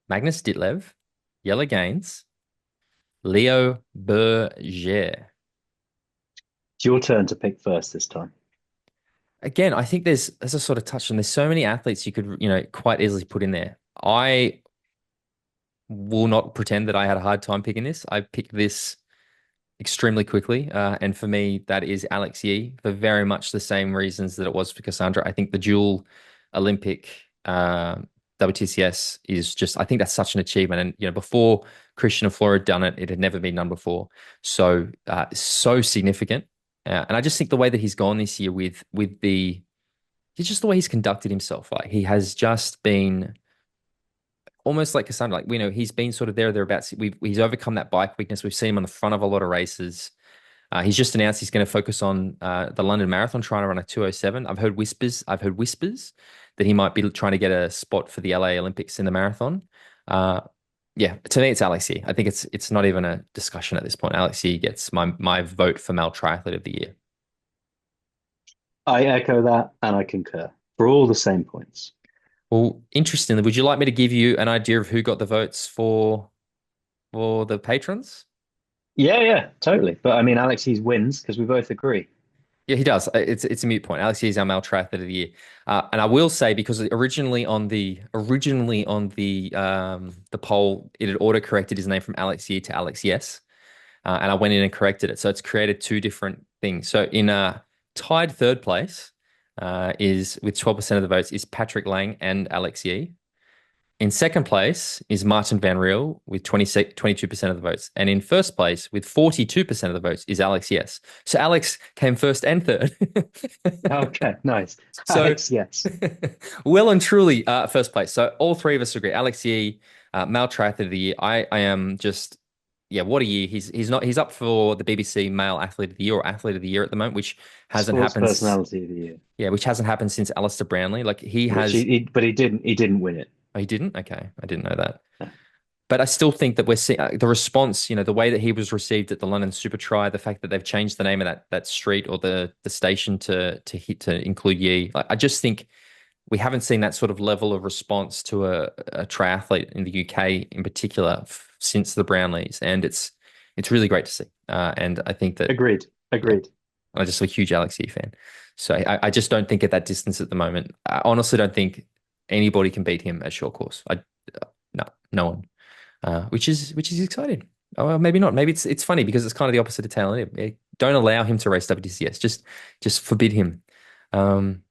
Magnus Ditlev, Jelle Geens, Leo Bergère. It's your turn to pick first this time. Again, I think as I sort of touched on, there's so many athletes you could, quite easily put in there. I will not pretend that I had a hard time picking this. I picked this extremely quickly. And for me, that is Alex Yee for very much the same reasons that it was for Cassandra. I think the dual Olympic WTCS is just, I think that's such an achievement. And, before Christian and Flora had done it, it had never been done before. So, so significant. And I just think the way that he's gone this year it's just the way he's conducted himself. Like he has just been almost like Cassandra. Like we know he's been sort of thereabouts. He's overcome that bike weakness. We've seen him on the front of a lot of races. He's just announced he's going to focus on the London Marathon, trying to run a 2:07. I've heard whispers that he might be trying to get a spot for the LA Olympics in the marathon. Yeah, to me, it's Alex Yee. I think it's not even a discussion at this point. Alex Yee gets my vote for male triathlete of the year. I echo that and I concur for all the same points. Well, interestingly, would you like me to give you an idea of who got the votes for the patrons? Yeah, yeah, totally. But I mean, Alex, he wins because we both agree. Yeah, he does. It's a mute point. Alex Yee is our male triathlete of the year, and I will say because originally on the poll it had auto corrected his name from Alex Yee to Alex Yes, and I went in and corrected it. So it's created two different things. So in tied third place is with 12% of the votes is Patrick Lang and Alex Yee. In second place is Martin Van Riel with 22% of the votes. And in first place with 42% of the votes is Alex Yes. So Alex came first and third. Okay, nice. So Alex, yes. well and truly first place. So all three of us agree. Alex Yee, male triathlete of the year. I am just, yeah, what a year. He's up for the BBC Male Athlete of the Year or Athlete of the Year at the moment, which hasn't Sports happened. personality of the year. Yeah, which hasn't happened since Alistair Brownlee. Like he Which has. but he didn't win it. Oh, he didn't? Okay. I didn't know that. But I still think that we're seeing the response, the way that he was received at the London Super Tri, the fact that they've changed the name of that street or the station to include Yi. I just think we haven't seen that sort of level of response to a triathlete in the UK in particular since the Brownlees, and it's really great to see. And I think that Agreed. yeah, Agreed. I'm just a huge Alex Yee fan, so I just don't think at that distance at the moment. I honestly don't think anybody can beat him at short course. No, no one, which is exciting. Oh, well, maybe not. Maybe it's funny because it's kind of the opposite of Taylor. Don't allow him to race WTCS. Just forbid him. Um,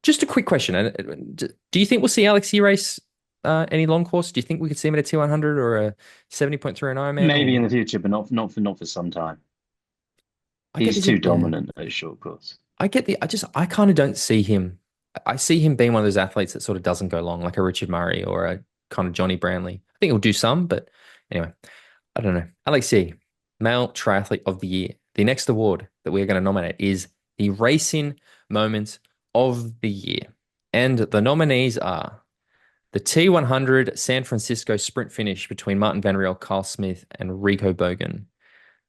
just a quick question. Do you think we'll see Alex Yee race any long course? Do you think we could see him at a T100 or a 70.3 on Ironman? Maybe Or in the future, but not for some time. I get He's this. too Yeah, dominant at short course. I kind of don't see him. I see him being one of those athletes that sort of doesn't go long, like a Richard Murray or a kind of Johnny Brownlee. I think he'll do some, but anyway, I don't know. Alex Yee, Male Triathlete of the Year. The next award that we're going to nominate is the Racing Moment of the Year. And the nominees are the T100 San Francisco sprint finish between Martin Van Riel, Kyle Smith, and Rico Bogan.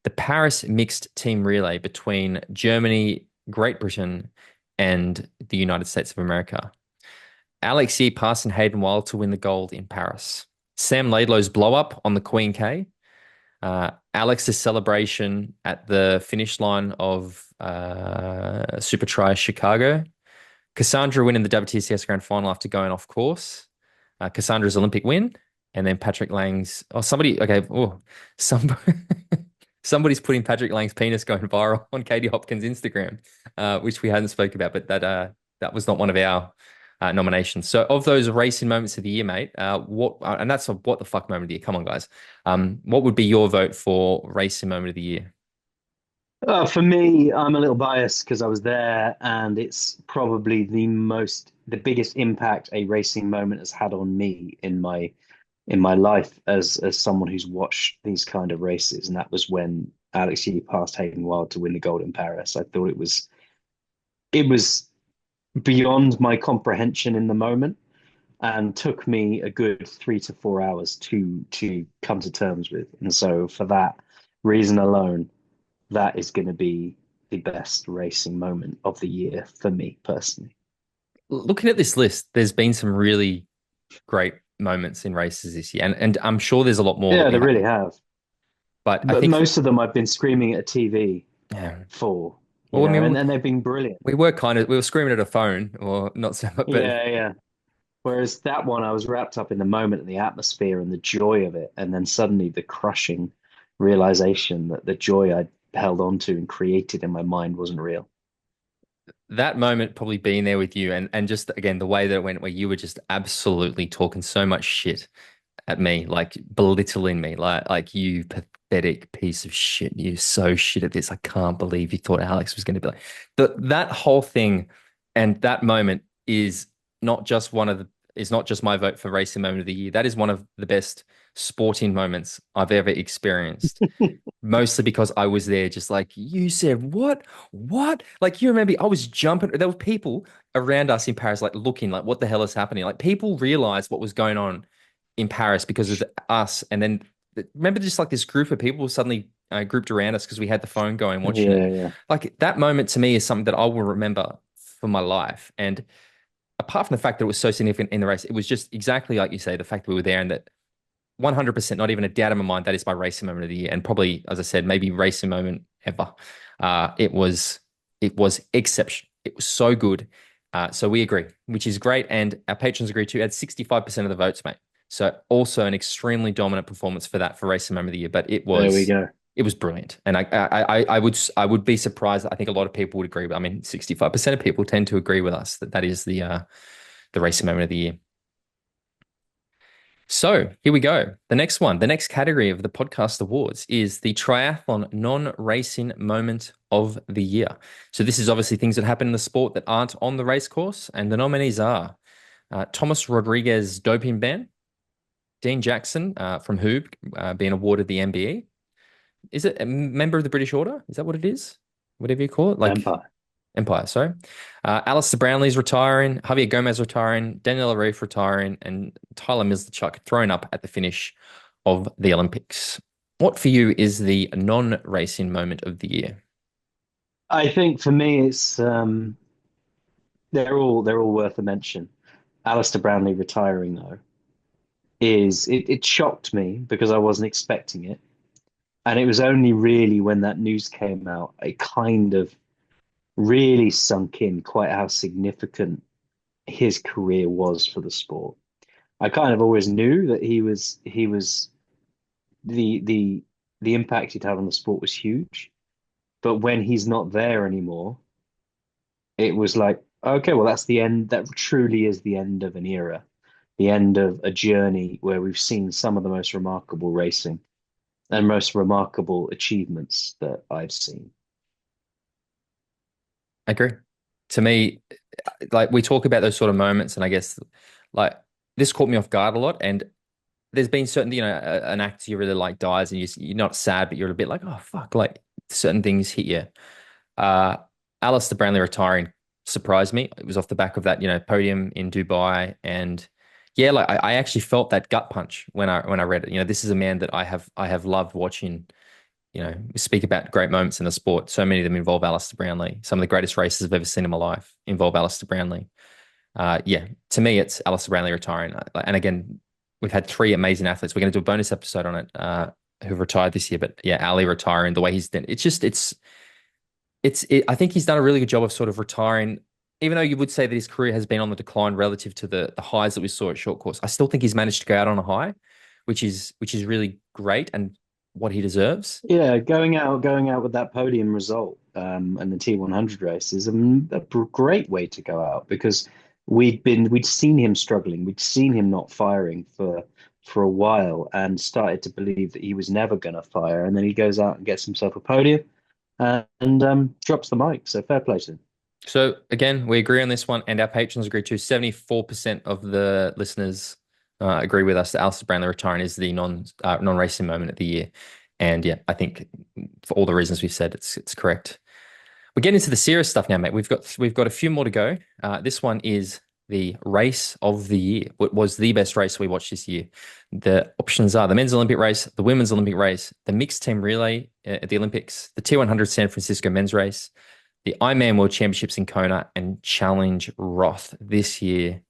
The Paris mixed team relay between Germany, Great Britain, and the United States of America. Alex Yee passing Hayden Wilde to win the gold in Paris. Sam Laidlow's blow up on the Queen K. Alex's celebration at the finish line of Super Tri Chicago. Cassandra winning the WTCS Grand Final after going off course. Cassandra's Olympic win, and then Patrick Lang's. Oh, somebody. Okay. Oh, somebody. Somebody's putting Patrick Lang's penis going viral on Katie Hopkins' Instagram, which we hadn't spoke about, but that was not one of our nominations. So, of those racing moments of the year, mate, and that's a what the fuck moment of the year. Come on, guys. What would be your vote for racing moment of the year? For me, I'm a little biased because I was there, and it's probably the biggest impact a racing moment has had on me in my life as someone who's watched these kind of races, and that was when Alex Yee passed Hayden Wilde to win the gold in Paris. I thought it was beyond my comprehension in the moment, and took me a good 3 to 4 hours to come to terms with. And so, for that reason alone, that is going to be the best racing moment of the year for me personally. Looking at this list, there's been some really great moments in races this year, and I'm sure there's a lot more that Yeah, we they have. really have. But I But think, most of them I've been screaming at a TV yeah. for, Well, I mean, and they've been brilliant. we were screaming at a phone, or not so much, but Yeah, yeah. Whereas that one, I was wrapped up in the moment and the atmosphere and the joy of it. And then suddenly the crushing realization that the joy I held on to and created in my mind wasn't real. that moment probably being there with you, and just again the way that it went, where you were just absolutely talking so much shit at me, like belittling me, like you pathetic piece of shit. You're so shit at this. I can't believe you thought Alex was going to be like that whole thing, and that moment not just one of the is not just my vote for racing moment of the year. That is one of the best sporting moments I've ever experienced. Mostly because I was there, just like you said, what? Like you remember, I was jumping. There were people around us in Paris, like looking, like what the hell is happening? Like people realized what was going on in Paris because of us. And then remember, just like this group of people suddenly grouped around us because we had the phone going, watching it. Yeah, yeah. Like that moment to me is something that I will remember for my life. And apart from the fact that it was so significant in the race, it was just exactly like you say, the fact that we were there and that 100%, not even a doubt in my mind, that is my racing moment of the year. And probably, as I said, maybe racing moment ever. It was exceptional. It was so good. So we agree, which is great. And our patrons agree too. Had 65% of the votes, mate. So also an extremely dominant performance for that for racing moment of the year. But it There we was go. it was brilliant. And I would be surprised. I think a lot of people would agree. I mean, 65% of people tend to agree with us that that is the racing moment of the year. So here we go. The next one, the next category of the podcast awards is the triathlon non-racing moment of the year. So this is obviously things that happen in the sport that aren't on the race course. And the nominees are Thomas Rodriguez doping ban, Dean Jackson from Hoob being awarded the MBE. Is it a member of the British Order? Is that what it is? Whatever you call it? Like Empire. Empire, sorry. Alistair Brownlee's retiring, Javier Gomez retiring, Daniel Arif retiring, and Tyler Mislachuk thrown up at the finish of the Olympics. What for you is the non-racing moment of the year? I think for me, it's they're all worth a mention. Alistair Brownlee retiring though it shocked me because I wasn't expecting it, and it was only really when that news came out, it kind of really sunk in quite how significant his career was for the sport. I kind of always knew that he was the impact he'd have on the sport was huge, but when he's not there anymore, it was like, okay, well, that's the end. That truly is the end of an era, the end of a journey where we've seen some of the most remarkable racing and most remarkable achievements that I've seen. I agree. To me, like we talk about those sort of moments, and I guess like this caught me off guard a lot. And there's been certain, an actor you really like dies, and you're not sad, but you're a bit like, oh fuck, like certain things hit you. Uh, Alistair Brownlee retiring surprised me. It was off the back of that, podium in Dubai, and yeah, like I actually felt that gut punch when I read it. This is a man that I have loved watching. We speak about great moments in the sport. So many of them involve Alistair Brownlee. Some of the greatest races I've ever seen in my life involve Alistair Brownlee. Yeah, to me, it's Alistair Brownlee retiring. And again, we've had three amazing athletes. We're going to do a bonus episode on it, who've retired this year. But yeah, Ali retiring, the way he's done, I think he's done a really good job of sort of retiring. Even though you would say that his career has been on the decline relative to the highs that we saw at short course, I still think he's managed to go out on a high, which is really great and what he deserves. Yeah, going out with that podium result and the T100 race is a great way to go out because we'd seen him struggling, we'd seen him not firing for a while, and started to believe that he was never going to fire, and then he goes out and gets himself a podium and drops the mic. So fair play to him. So again, we agree on this one, and our patrons agree too. 74% of the listeners agree with us that Alistair Brownlee retiring is the non-racing moment of the year. And yeah, I think for all the reasons we've said, it's correct. We're getting into the serious stuff now, mate. We've got a few more to go. This one is the race of the year. What was the best race we watched this year? The options are the men's Olympic race, the women's Olympic race, the mixed team relay at the Olympics, the T100 San Francisco men's race, the Ironman World Championships in Kona, and Challenge Roth this year.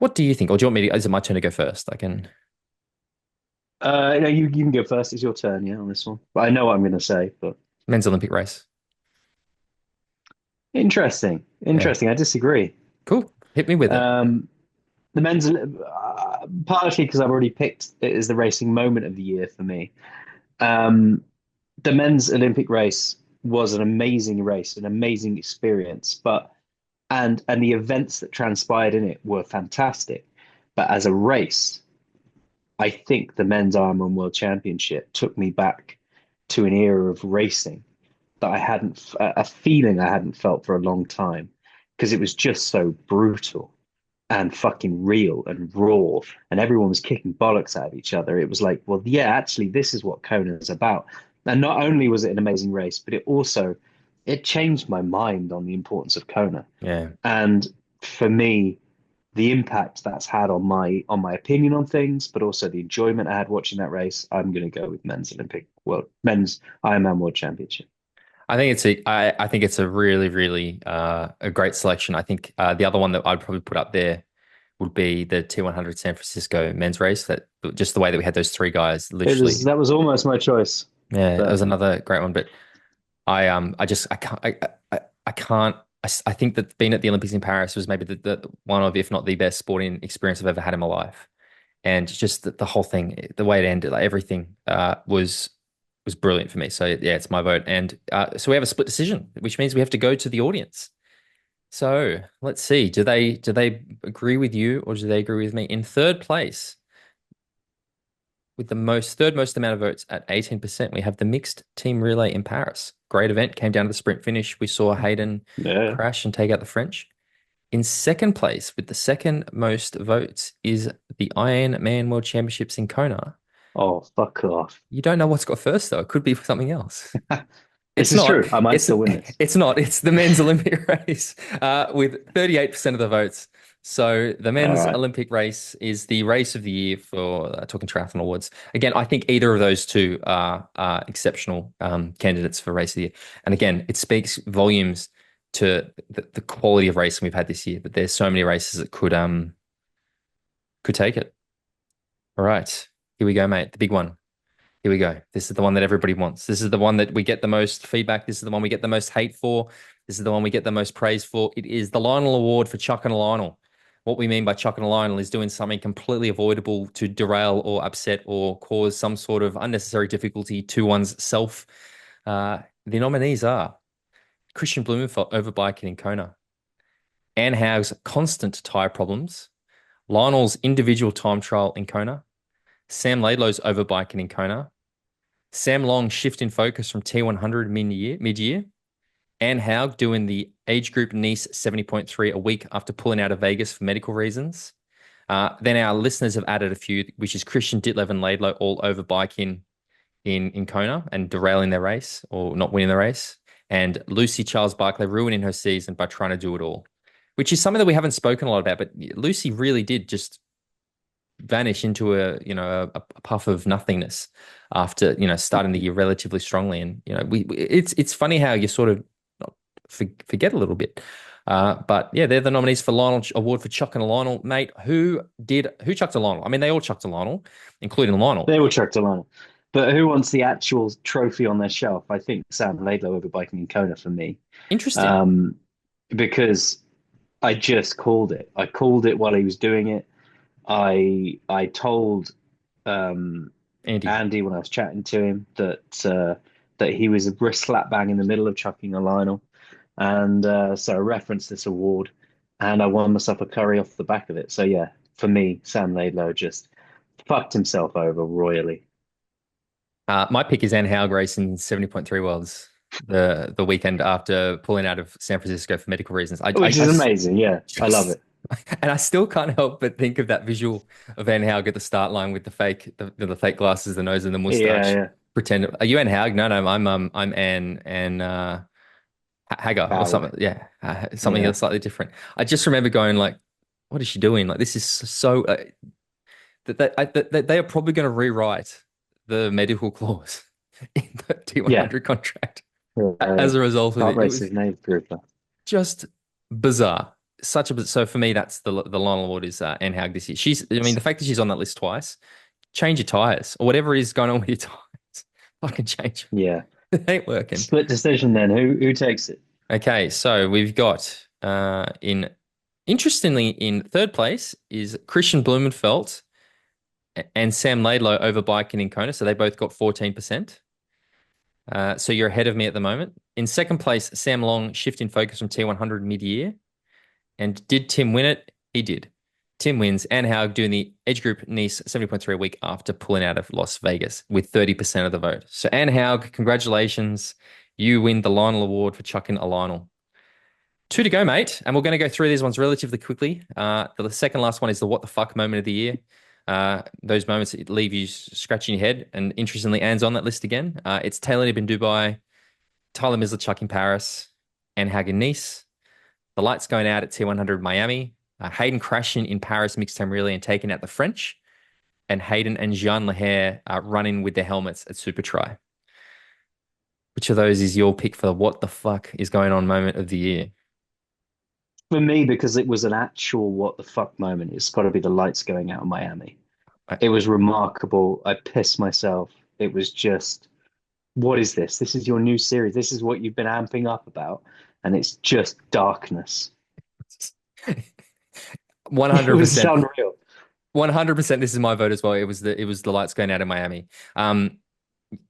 What do you think? Or do you want me to, is it my turn to go first? I can. No, you can go first. It's your turn, yeah, on this one. But I know what I'm going to say, but Men's Olympic race. interesting. Yeah. Interesting. I disagree. Cool. Hit me with it. The men's, partially because I've already picked it as the racing moment of the year for me. Um, the men's Olympic race was an amazing race, an amazing experience, and the events that transpired in it were fantastic. But as a race, I think the men's Ironman World Championship took me back to an era of racing that I hadn't, a feeling I hadn't felt for a long time, because it was just so brutal and fucking real and raw, and everyone was kicking bollocks out of each other. It was like, well, yeah, actually, this is what Kona is about. And not only was it an amazing race, but it changed my mind on the importance of Kona. Yeah. And for me, the impact that's had on my opinion on things, but also the enjoyment I had watching that race, I'm going to go with men's Ironman World Championship. I think it's a really, really a great selection. I think the other one that I'd probably put up there would be the T100 San Francisco men's race. That just the way that we had those three guys literally. That was almost my choice, Yeah, it but was another great one. But I can't I can't I think that being at the Olympics in Paris was maybe the one of, if not the best sporting experience I've ever had in my life. And just the whole thing, the way it ended, like everything was brilliant for me. So yeah, it's my vote. And so we have a split decision, which means we have to go to the audience. So let's see. Do they agree with you or do they agree with me? In third place, with the third most amount of votes at 18%, we have the mixed team relay in Paris. Great event, came down to the sprint finish. We saw Hayden yeah. crash and take out the French. In second place, with the second most votes, is the Ironman World Championships in Kona. Oh, fuck off. You don't know what's got first, though. It could be something else. This It's is not. true. I might It's still win this. it's not. It's the men's Olympic race with 38% of the votes. So the All men's right. Olympic race is the race of the year for Talking Triathlon Awards. Again, I think either of those two are exceptional candidates for race of the year. And again, it speaks volumes to the quality of racing we've had this year. That there's so many races that could take it. All right, here we go, mate. The big one. Here we go. This is the one that everybody wants. This is the one that we get the most feedback. This is the one we get the most hate for. This is the one we get the most praise for. It is the Lionel Award for chucking a Lionel. What we mean by chucking a Lionel is doing something completely avoidable to derail or upset or cause some sort of unnecessary difficulty to one's self. The nominees are Christian Blumenfeld overbiking in Kona, Anne Haug's constant tire problems, Lionel's individual time trial in Kona, Sam Laidlow's overbiking in Kona, Sam Long shift in focus from T100 mid-year, Anne Haug doing the age group Nice 70.3 a week after pulling out of Vegas for medical reasons. Then our listeners have added a few, which is Christian Ditlev and Laidlow all overbiking in Kona and derailing their race or not winning the race. And Lucy Charles-Barclay ruining her season by trying to do it all, which is something that we haven't spoken a lot about. But Lucy really did just vanish into a puff of nothingness after starting the year relatively strongly. And it's funny how you sort of forget a little bit. But yeah, they're the nominees for Lionel Award for chucking a Lionel, mate. Who chucked a Lionel? I mean, they all chucked a Lionel, including Lionel. They will chuck to Lionel. But who wants the actual trophy on their shelf? I think Sam Laidlow over biking in Kona for me. Interesting. Because I just called it. I called it while he was doing it. I told Andy when I was chatting to him that he was a wrist slap bang in the middle of chucking a Lionel, and so I referenced this award, and I won myself a curry off the back of it. So yeah, for me, Sam Laidlow just fucked himself over royally. My pick is Anne Haug racing 70.3 Worlds the weekend after pulling out of San Francisco for medical reasons. Which is amazing. Yeah, I love it. And I still can't help but think of that visual of Anne Haug at the start line with the fake glasses, the nose, and the mustache. Yeah. Pretend. Are you Anne Haug? No, I'm Anne Hagar or something. Yeah, something Yeah. else slightly different. I just remember going like, "What is she doing? Like this is so." That they are probably going to rewrite the medical clause in the Yeah. T100 contract Yeah. as a result of Can't it. It race was his name grouper. just bizarre. So for me, that's the Lionel Award is Anne Haug this year. I mean, the fact that she's on that list twice, change your tires or whatever is going on with your tires, fucking change 'em. Yeah. It ain't working. Split decision then. Who takes it? Okay, so we've got interestingly in third place is Christian Blumenfeld and Sam Laidlow over biking in Kona, so they both got 14%. So you're ahead of me at the moment. In second place, Sam Long shifting focus from T100 mid-year. And did Tim win it? He did. Tim wins. Anne Haug doing the age group Nice 70.3 a week after pulling out of Las Vegas with 30% of the vote. So Anne Haug, congratulations. You win the Lionel Award for chucking a Lionel. Two to go, mate. And we're going to go through these ones relatively quickly. The second last one is the what the fuck moment of the year. Those moments that leave you scratching your head. And interestingly, Anne's on that list again. It's Taylor Knibb in Dubai, Tyler Misler in Paris, Anne Haug in Nice. The lights going out at T100 Miami. Hayden crashing in Paris mixed time relay and taking out the French. And Hayden and Jean Lehair running with their helmets at Super Try. Which of those is your pick for the what the fuck is going on moment of the year? For me, because it was an actual what the fuck moment, it's got to be the lights going out in Miami. It was remarkable. I pissed myself. It was just, what is this? This is your new series. This is what you've been amping up about. And it's just darkness. 100%. It was unreal. 100%. This is my vote as well. It was the lights going out in Miami.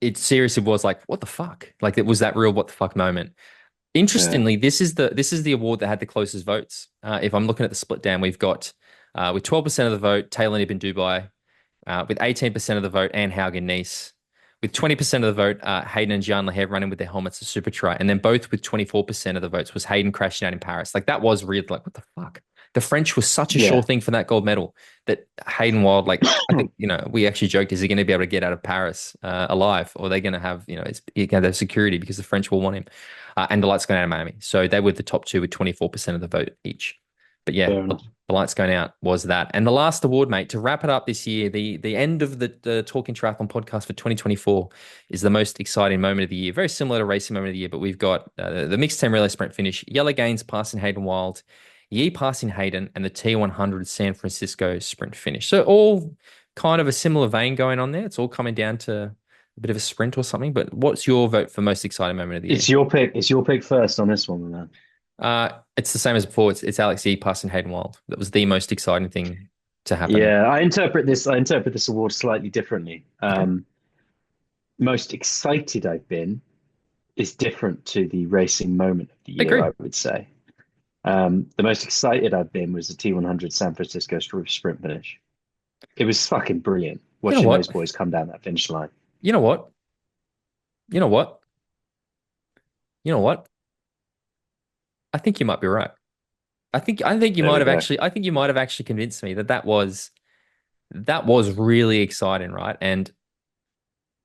It seriously was like, what the fuck? Like it was that real what the fuck moment. Interestingly, this is the award that had the closest votes. If I'm looking at the split down, we've got with 12% of the vote, Taylor Knibb in Dubai, with 18% of the vote, Anne Haug in Nice, with 20% of the vote, Hayden and Jean Lehair running with their helmets to Super Try, and then both with 24% of the votes was Hayden crashing out in Paris. Like that was real. Like what the fuck? The French was such a sure Yeah. thing for that gold medal that Hayden Wilde, like I think, we actually joked, is he going to be able to get out of Paris alive, or are they going to have, it's he can have security because the French will want him, and the lights going out of Miami. So they were the top two with 24% of the vote each. But yeah, Fair enough. the lights going out was that. And the last award, mate, to wrap it up this year, the end of the Talking Triathlon podcast for 2024 is the most exciting moment of the year. Very similar to racing moment of the year, but we've got the mixed 10 relay sprint finish, Jelle Geens passing Hayden Wilde, Yee passing Hayden, and the T100 San Francisco sprint finish. So all kind of a similar vein going on there. It's all coming down to a bit of a sprint or something. But what's your vote for most exciting moment of the year? It's your pick. It's your pick first on this one, man. It's the same as before. It's Alex Yee passing Hayden Wilde. That was the most exciting thing to happen. Yeah, I interpret this award slightly differently. Okay. Most excited I've been is different to the racing moment of the year, Agree. I would say. The most excited I've been was the T100 San Francisco sprint finish. It was fucking brilliant You know watching what? those boys come down that finish line. You know what? You know what? You know what? I think you might be right. I think you There might we have go. actually I think you might have actually convinced me that was really exciting, right? And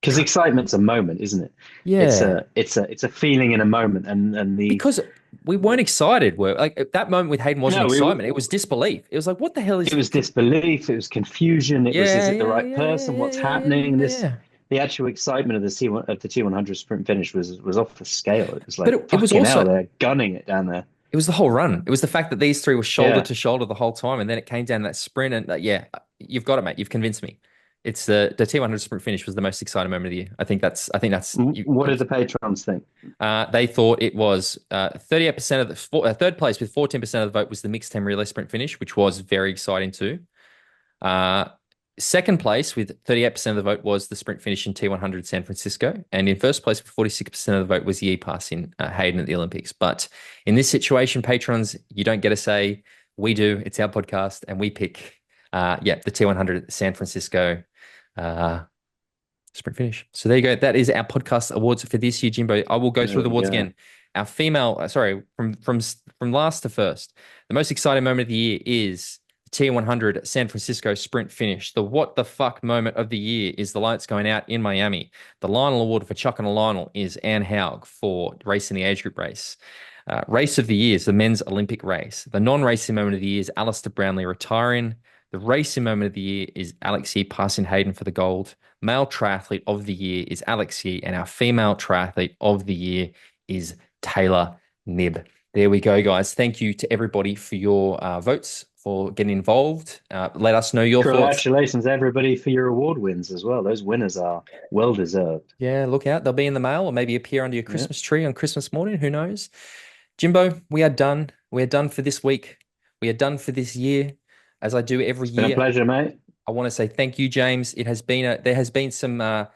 Because excitement's a moment, isn't it? It's yeah, a feeling in a moment, and the because we weren't excited. Were like at that moment with Hayden wasn't no, excitement. It was disbelief. It was like, what the hell it is? was disbelief, it was confusion, it was, is Yeah, it the yeah, right yeah, yeah, person? yeah, What's yeah, yeah, happening? yeah, This yeah. the actual excitement of the T100 sprint finish was off the scale. It was But like it was fucking hell, also they're gunning it down there. it was the whole run. It was the fact that these three were shoulder Yeah. to shoulder the whole time, and then it came down that sprint. And yeah, you've got it, mate. You've convinced me. It's the T100 sprint finish was the most exciting moment of the year. I think that's you. What did the patrons think? They thought it was 38% of third place with 14% of the vote was the mixed 10 relay sprint finish, which was very exciting too. Uh, Second place with 38% of the vote was the sprint finish in T100 San Francisco. And in first place with 46% of the vote was Yee passing Hayden at the Olympics. But in this situation, patrons, you don't get a say. We do. It's our podcast, and we pick, the T100 San Francisco uh, sprint finish. So there you go. That is our podcast awards for this year, Jimbo. I will go There through the we awards go. again. Our female, sorry, from last to first, the most exciting moment of the year is T100 San Francisco sprint finish. The what the fuck moment of the year is the lights going out in Miami. The Lionel Award for Chuck and Lionel is Anne Haug for racing the age group race. Race of the year is the men's Olympic race. The non-racing moment of the year is Alistair Brownlee retiring. The racing moment of the year is Alex Yee passing Hayden for the gold. Male triathlete of the year is Alex Yee, and our female triathlete of the year is Taylor Knibb. There we go, guys. Thank you to everybody for your votes, for getting involved. Let us know your thoughts. Congratulations, everybody, for your award wins as well. Those winners are well deserved. Yeah, look out. They'll be in the mail or maybe appear under your Yeah. Christmas tree on Christmas morning. Who knows? Jimbo, we are done. We are done for this week. We are done for this year, as I do every It's been a year. pleasure, mate. I want to say thank you, James. It has been there has been some there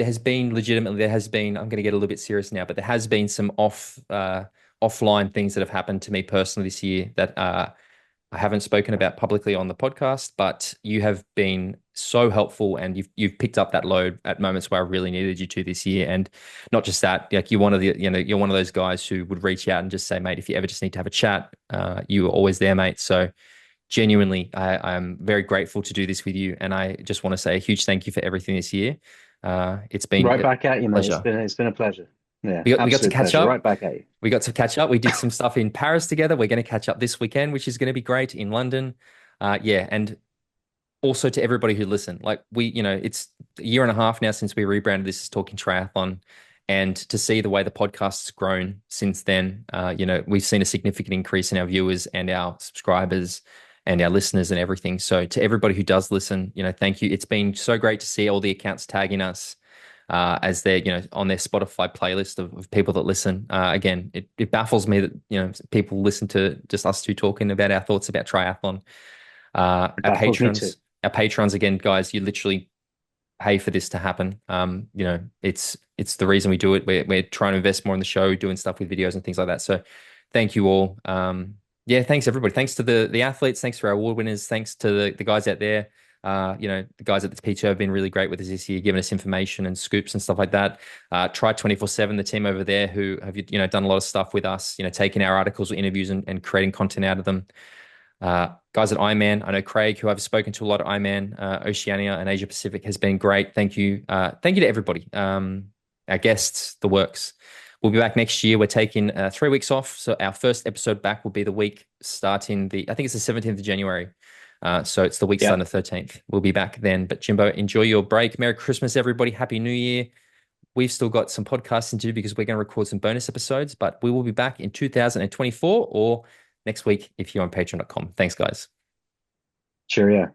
has been legitimately there has been I'm going to get a little bit serious now, but there has been some offline things that have happened to me personally this year that I haven't spoken about publicly on the podcast, but you have been so helpful and you've picked up that load at moments where I really needed you to this year. And not just that, like you're one of those guys who would reach out and just say, mate, if you ever just need to have a chat, you were always there, mate. So genuinely, I'm very grateful to do this with you. And I just want to say a huge thank you for everything this year. It's been Right a back at you, mate. pleasure. It's been a pleasure. Yeah, We got to absolute catch pleasure. up. Right back at you. We got to catch up. We did some stuff in Paris together. We're going to catch up this weekend, which is going to be great in London. And also to everybody who listened, like it's a year and a half now since we rebranded this as Talking Triathlon. And to see the way the podcast's grown since then, we've seen a significant increase in our viewers and our subscribers and our listeners and everything. So to everybody who does listen, thank you. It's been so great to see all the accounts tagging us as they're, on their Spotify playlist of people that listen. Again, it baffles me that, people listen to just us two talking about our thoughts about triathlon. Our It baffles me too. patrons, again, guys, you literally pay for this to happen. It's the reason we do it. We're trying to invest more in the show, doing stuff with videos and things like that. So thank you all. Thanks everybody. Thanks to the athletes. Thanks to our award winners. Thanks to the guys out there. The guys at the P2 have been really great with us this year, giving us information and scoops and stuff like that. Try 24/7, the team over there who have done a lot of stuff with us, taking our articles or interviews and creating content out of them. Guys at Ironman, I know Craig, who I've spoken to a lot at Ironman, Oceania and Asia Pacific has been great. Thank you. Thank you to everybody. Our guests, the works. We'll be back next year. We're taking 3 weeks off. So our first episode back will be the week starting I think it's the 17th of January. So it's the week Yeah. starting the 13th. We'll be back then. But Jimbo, enjoy your break. Merry Christmas, everybody. Happy New Year. We've still got some podcasting to do because we're going to record some bonus episodes, but we will be back in 2024 or next week if you're on patreon.com. Thanks, guys. Cheerio.